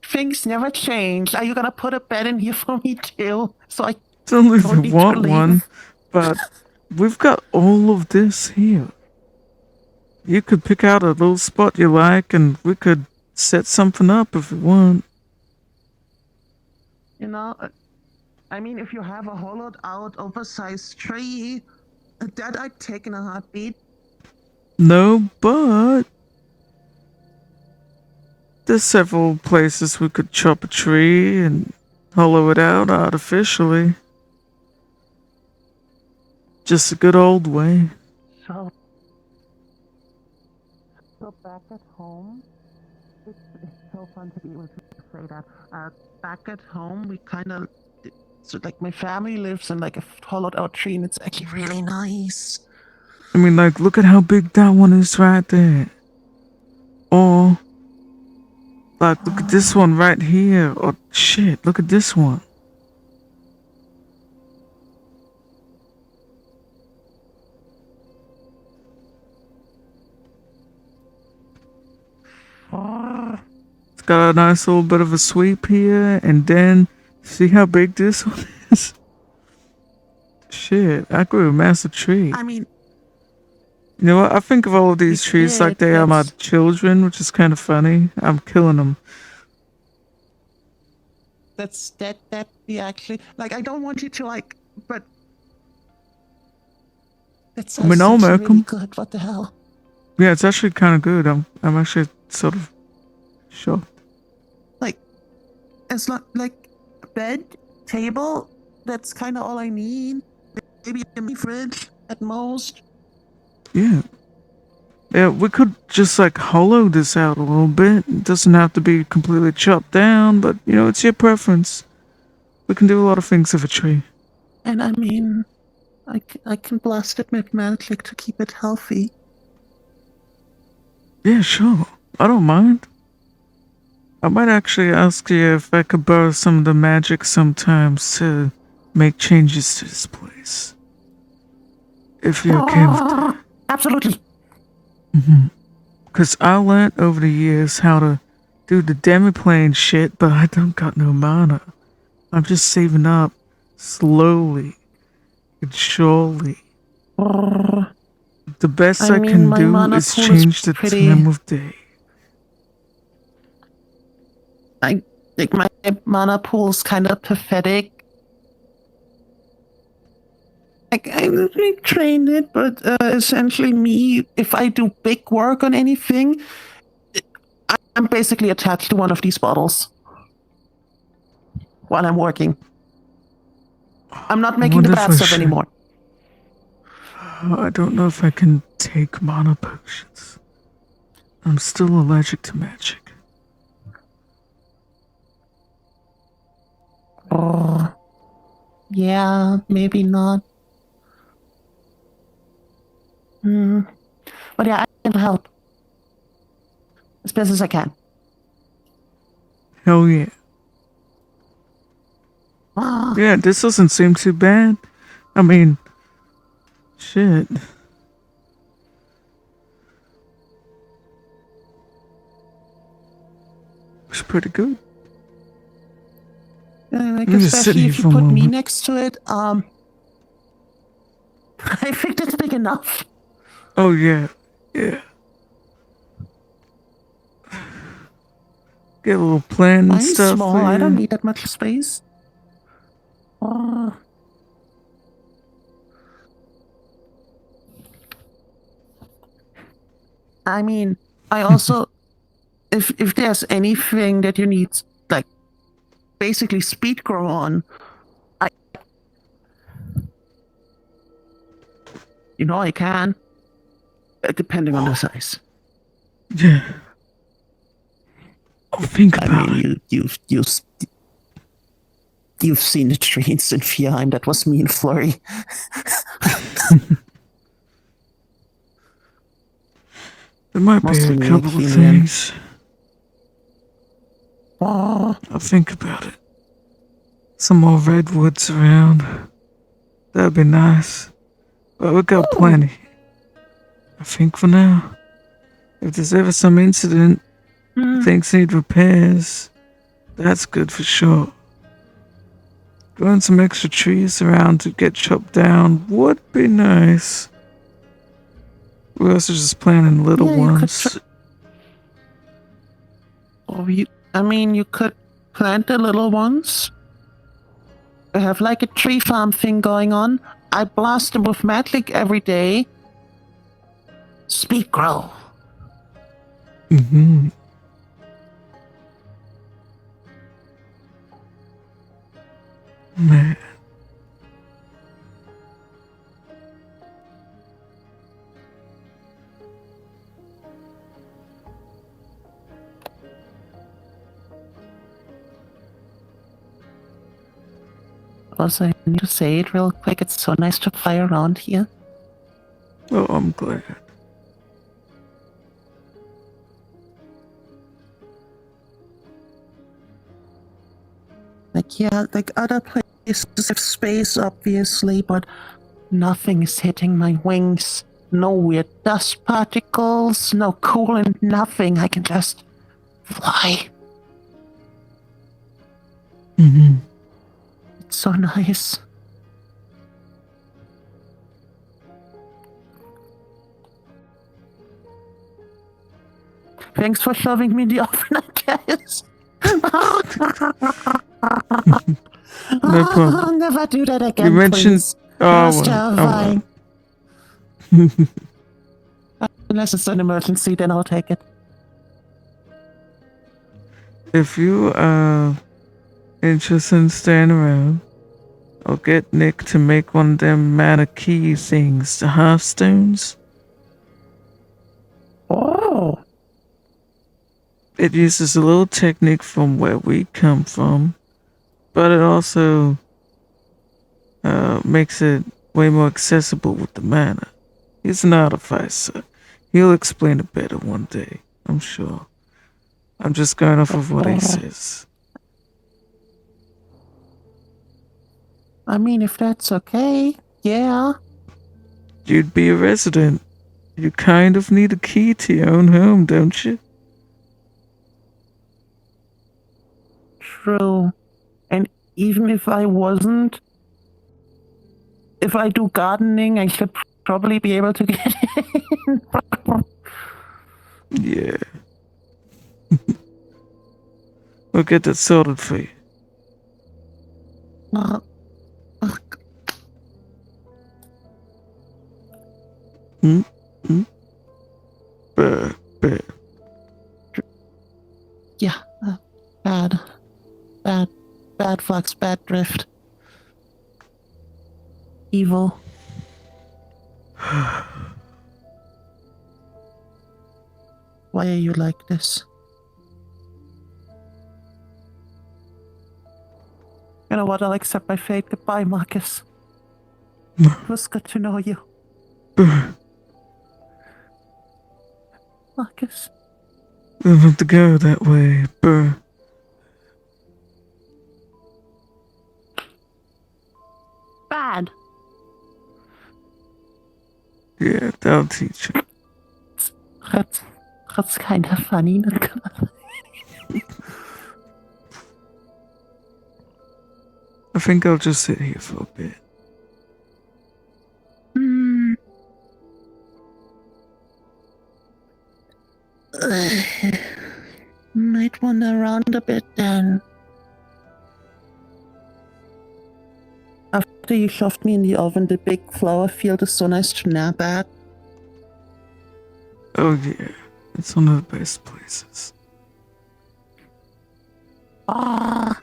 Things never change. Are you gonna put a bed in here for me too? So I It's only if don't you need want to one, leave? but we've got all of this here. You could pick out a little spot you like and we could set something up if you want. You know, I mean, if you have a hollowed out, oversized tree, that I'd take in a heartbeat. No, but there's several places we could chop a tree and hollow it out artificially. Just a good old way. So back at home, it's so fun to be able to say that. Back at home, we kind of, so like my family lives in like a hollowed out tree, and it's actually really nice. I mean, like, look at how big that one is right there. Or, like, look at this one right here. Or, shit, look at this one. It's got a nice little bit of a sweep here, and then see how big this one is? Shit, I grew a massive tree. I mean, You know what? I think of all of these You trees like did, they are my that's- children, which is kind of funny. I'm killing them. that be actually like I don't want you to like, but that's I mean, I'll actually make really 'em. good. What the hell? Yeah, it's actually kind of good. I'm actually sort of shocked. Like, it's not like a bed, table. That's kind of all I need. Maybe a mini fridge at most. Yeah. Yeah, we could just like hollow this out a little bit. It doesn't have to be completely chopped down, but you know, it's your preference. We can do a lot of things with a tree. And I mean, I can blast it mathematically to keep it healthy. Yeah, sure. I don't mind. I might actually ask you if I could borrow some of the magic sometimes to make changes to this place. If you're okay with that. Absolutely. Because I learned over the years how to do the demiplane shit, but I don't got no mana. I'm just saving up slowly and surely. The best I I, mean, can my do mana is pool is change the pretty- time of day. I think my mana pool's kind of pathetic. Like, I trained it, but essentially me, if I do big work on anything, I'm basically attached to one of these bottles while I'm working. I'm not making the wonder if bad I stuff should- anymore. I don't know if I can take mana potions. I'm still allergic to magic. Oh, yeah, maybe not. But yeah, I can help as best as I can. Hell yeah. Ah, Yeah, this doesn't seem too bad. I mean, shit. It's pretty good. like I'm just sitting especially here if you for a put me moment. next to it. I think that's big enough. Oh yeah, yeah. Get a little plant and I'm stuff. small. for I don't you. need that much space. I mean, I also, if there's anything that you need, like, basically speed grow on, I can, depending on the size. Yeah. Oh, think about it. You've seen the tree in Vierheim. That was me and Flurry. There might be Mostly a me, couple of Maximilian. things. I'll think about it. Some more redwoods around. That'd be nice. But we got plenty. I think for now. If there's ever some incident, things need repairs, that's good for sure. Growing some extra trees around to get chopped down would be nice. We're also just planting little Yeah, you could ones. you could plant the little ones. I have like a tree farm thing going on. I blast them with Matlick every day. Speed grow. Mm-hmm. Man. Also, I need to say it real quick. It's so nice to fly around here. Oh, I'm glad. Like, yeah, like other places have space, obviously, but nothing is hitting my wings. No weird dust particles, no coolant, nothing. I can just fly. Mm-hmm. It's so nice. Thanks for shoving me in the oven, I guess. No problem. Never do that again, You mentioned. please. Oh, That's well. terrifying. Oh, well. Unless it's an emergency, then I'll take it. If you are interested in staying around, I'll get Nick to make one of them mana key things, the hearthstones. Oh. It uses a little technique from where we come from, but it also makes it way more accessible with the mana. He's an artificer. He'll explain it better one day, I'm sure. I'm just going off of what he says. I mean, if that's okay, yeah. You'd be a resident. You kind of need a key to your own home, don't you? True. And even if I wasn't, if I do gardening, I should probably be able to get in. Yeah. We'll get that sorted for you. Uh, Bad. yeah. Bad flux, bad drift. Evil. Why are you like this? You know what? I'll accept my fate. Goodbye, Marcus. It was good to know you. Marcus. Don't have to go that way, Burr. Bad. Yeah, that'll teach you. That's kind of funny. Not gonna lie. I think I'll just sit here for a bit. Might wander around a bit then. After you shoved me in the oven, the big flower field is so nice to nap at. Oh yeah, it's one of the best places. Ah,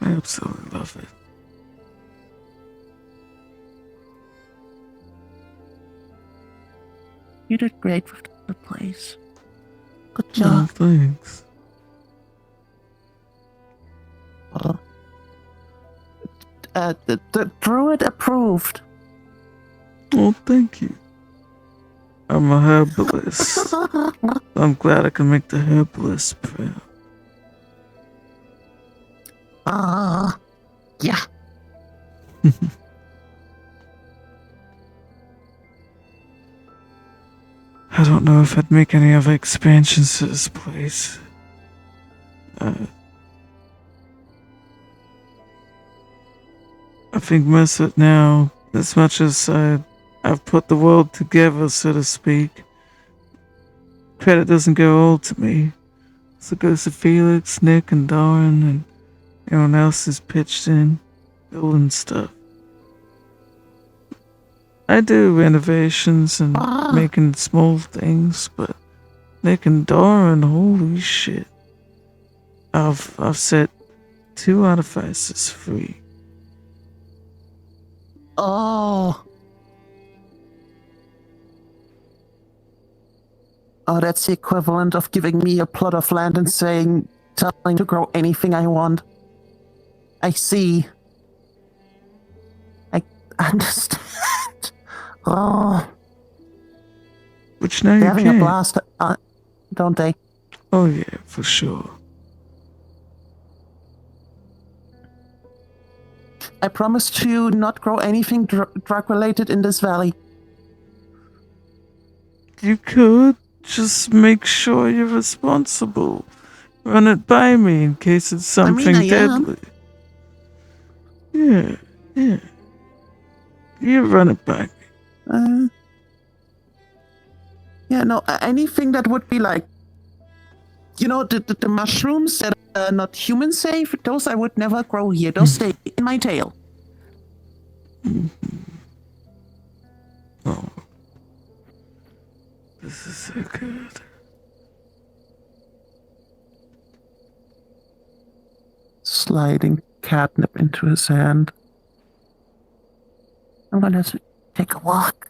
I absolutely love it. you did great with the place. Good Oh, job. thanks. The druid approved. Oh, thank you. I'm a herbalist. I'm glad I can make the herbalist proud. Yeah. I don't know if I'd make any other expansions to this place. I think most of it now, as much as I've put the world together, so to speak, credit doesn't go all to me. So it goes to Felix, Nick, and Darren, and everyone else is pitched in, building stuff. I do renovations and making small things, but Nick and Darren, holy shit. I've set 2 artifices free. Oh. Oh, that's the equivalent of giving me a plot of land and telling to grow anything I want. I see. I understand. Oh, Which now they're you having a can. blast, don't they? Oh yeah, for sure. I promise to not grow anything drug-related in this valley. You could just make sure you're responsible. Run it by me in case it's something I am. deadly. Yeah, yeah. You run it by me. Yeah, no, anything that would be like, the mushrooms that are not human safe, those I would never grow here. Those stay in my tail. Oh, this is so good. Sliding catnip into his hand. I'm gonna take a walk.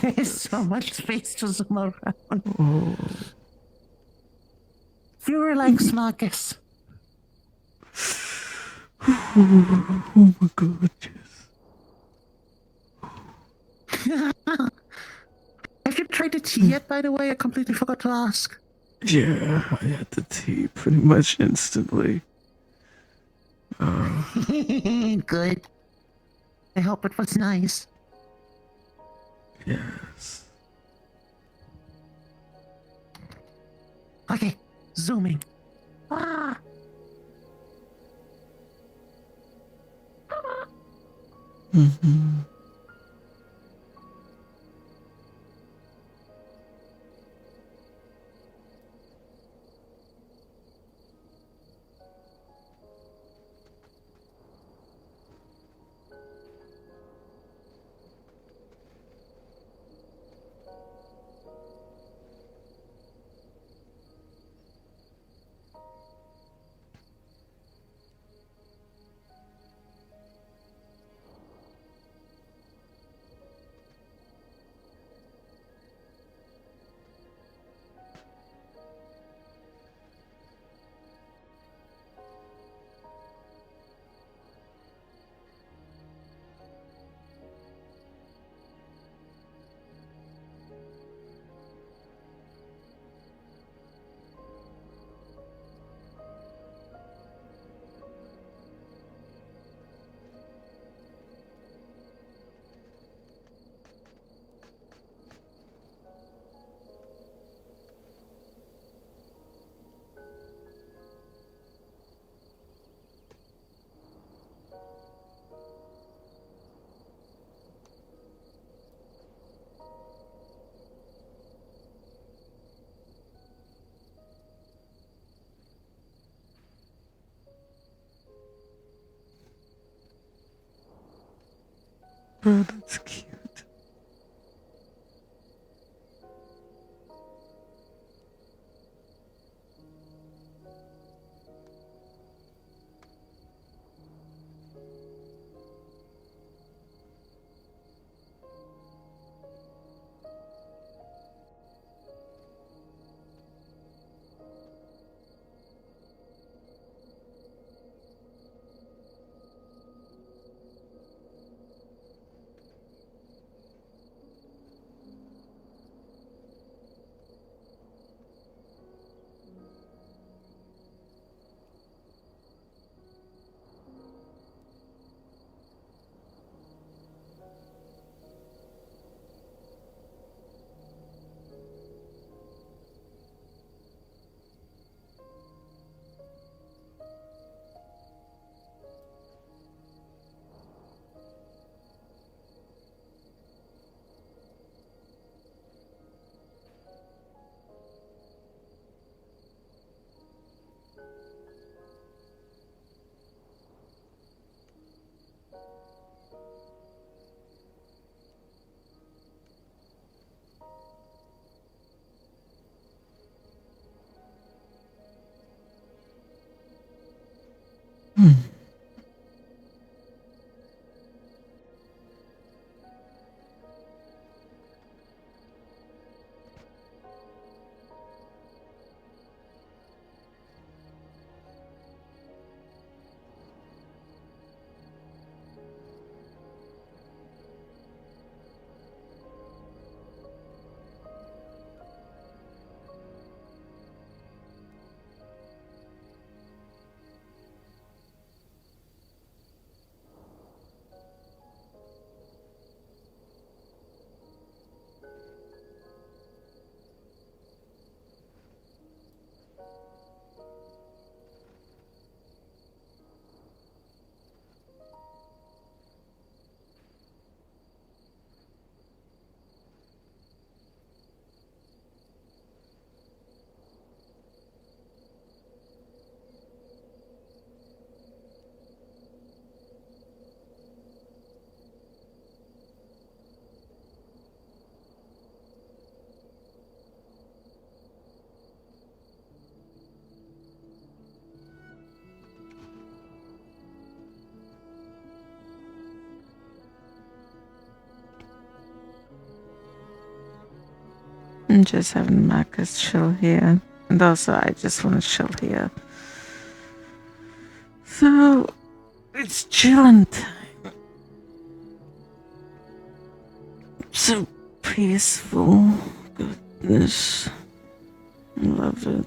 There's so much space to zoom around. You relax, Marcus. Oh my god, yes. Have you tried the tea yet, by the way? I completely forgot to ask. Yeah, I had the tea pretty much instantly. Good. I hope it was nice. Yes. Okay, zooming. Ah. Mm-hmm. Oh, that's cute. I'm just having Marcus chill here. And also, I just want to chill here. So, it's chilling time. So peaceful. Goodness. I love it.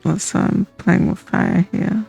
Also, I'm playing with fire here.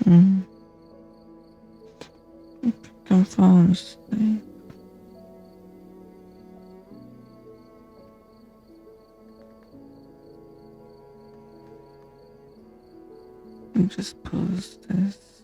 Mm. I'm falling asleep. And just pause this.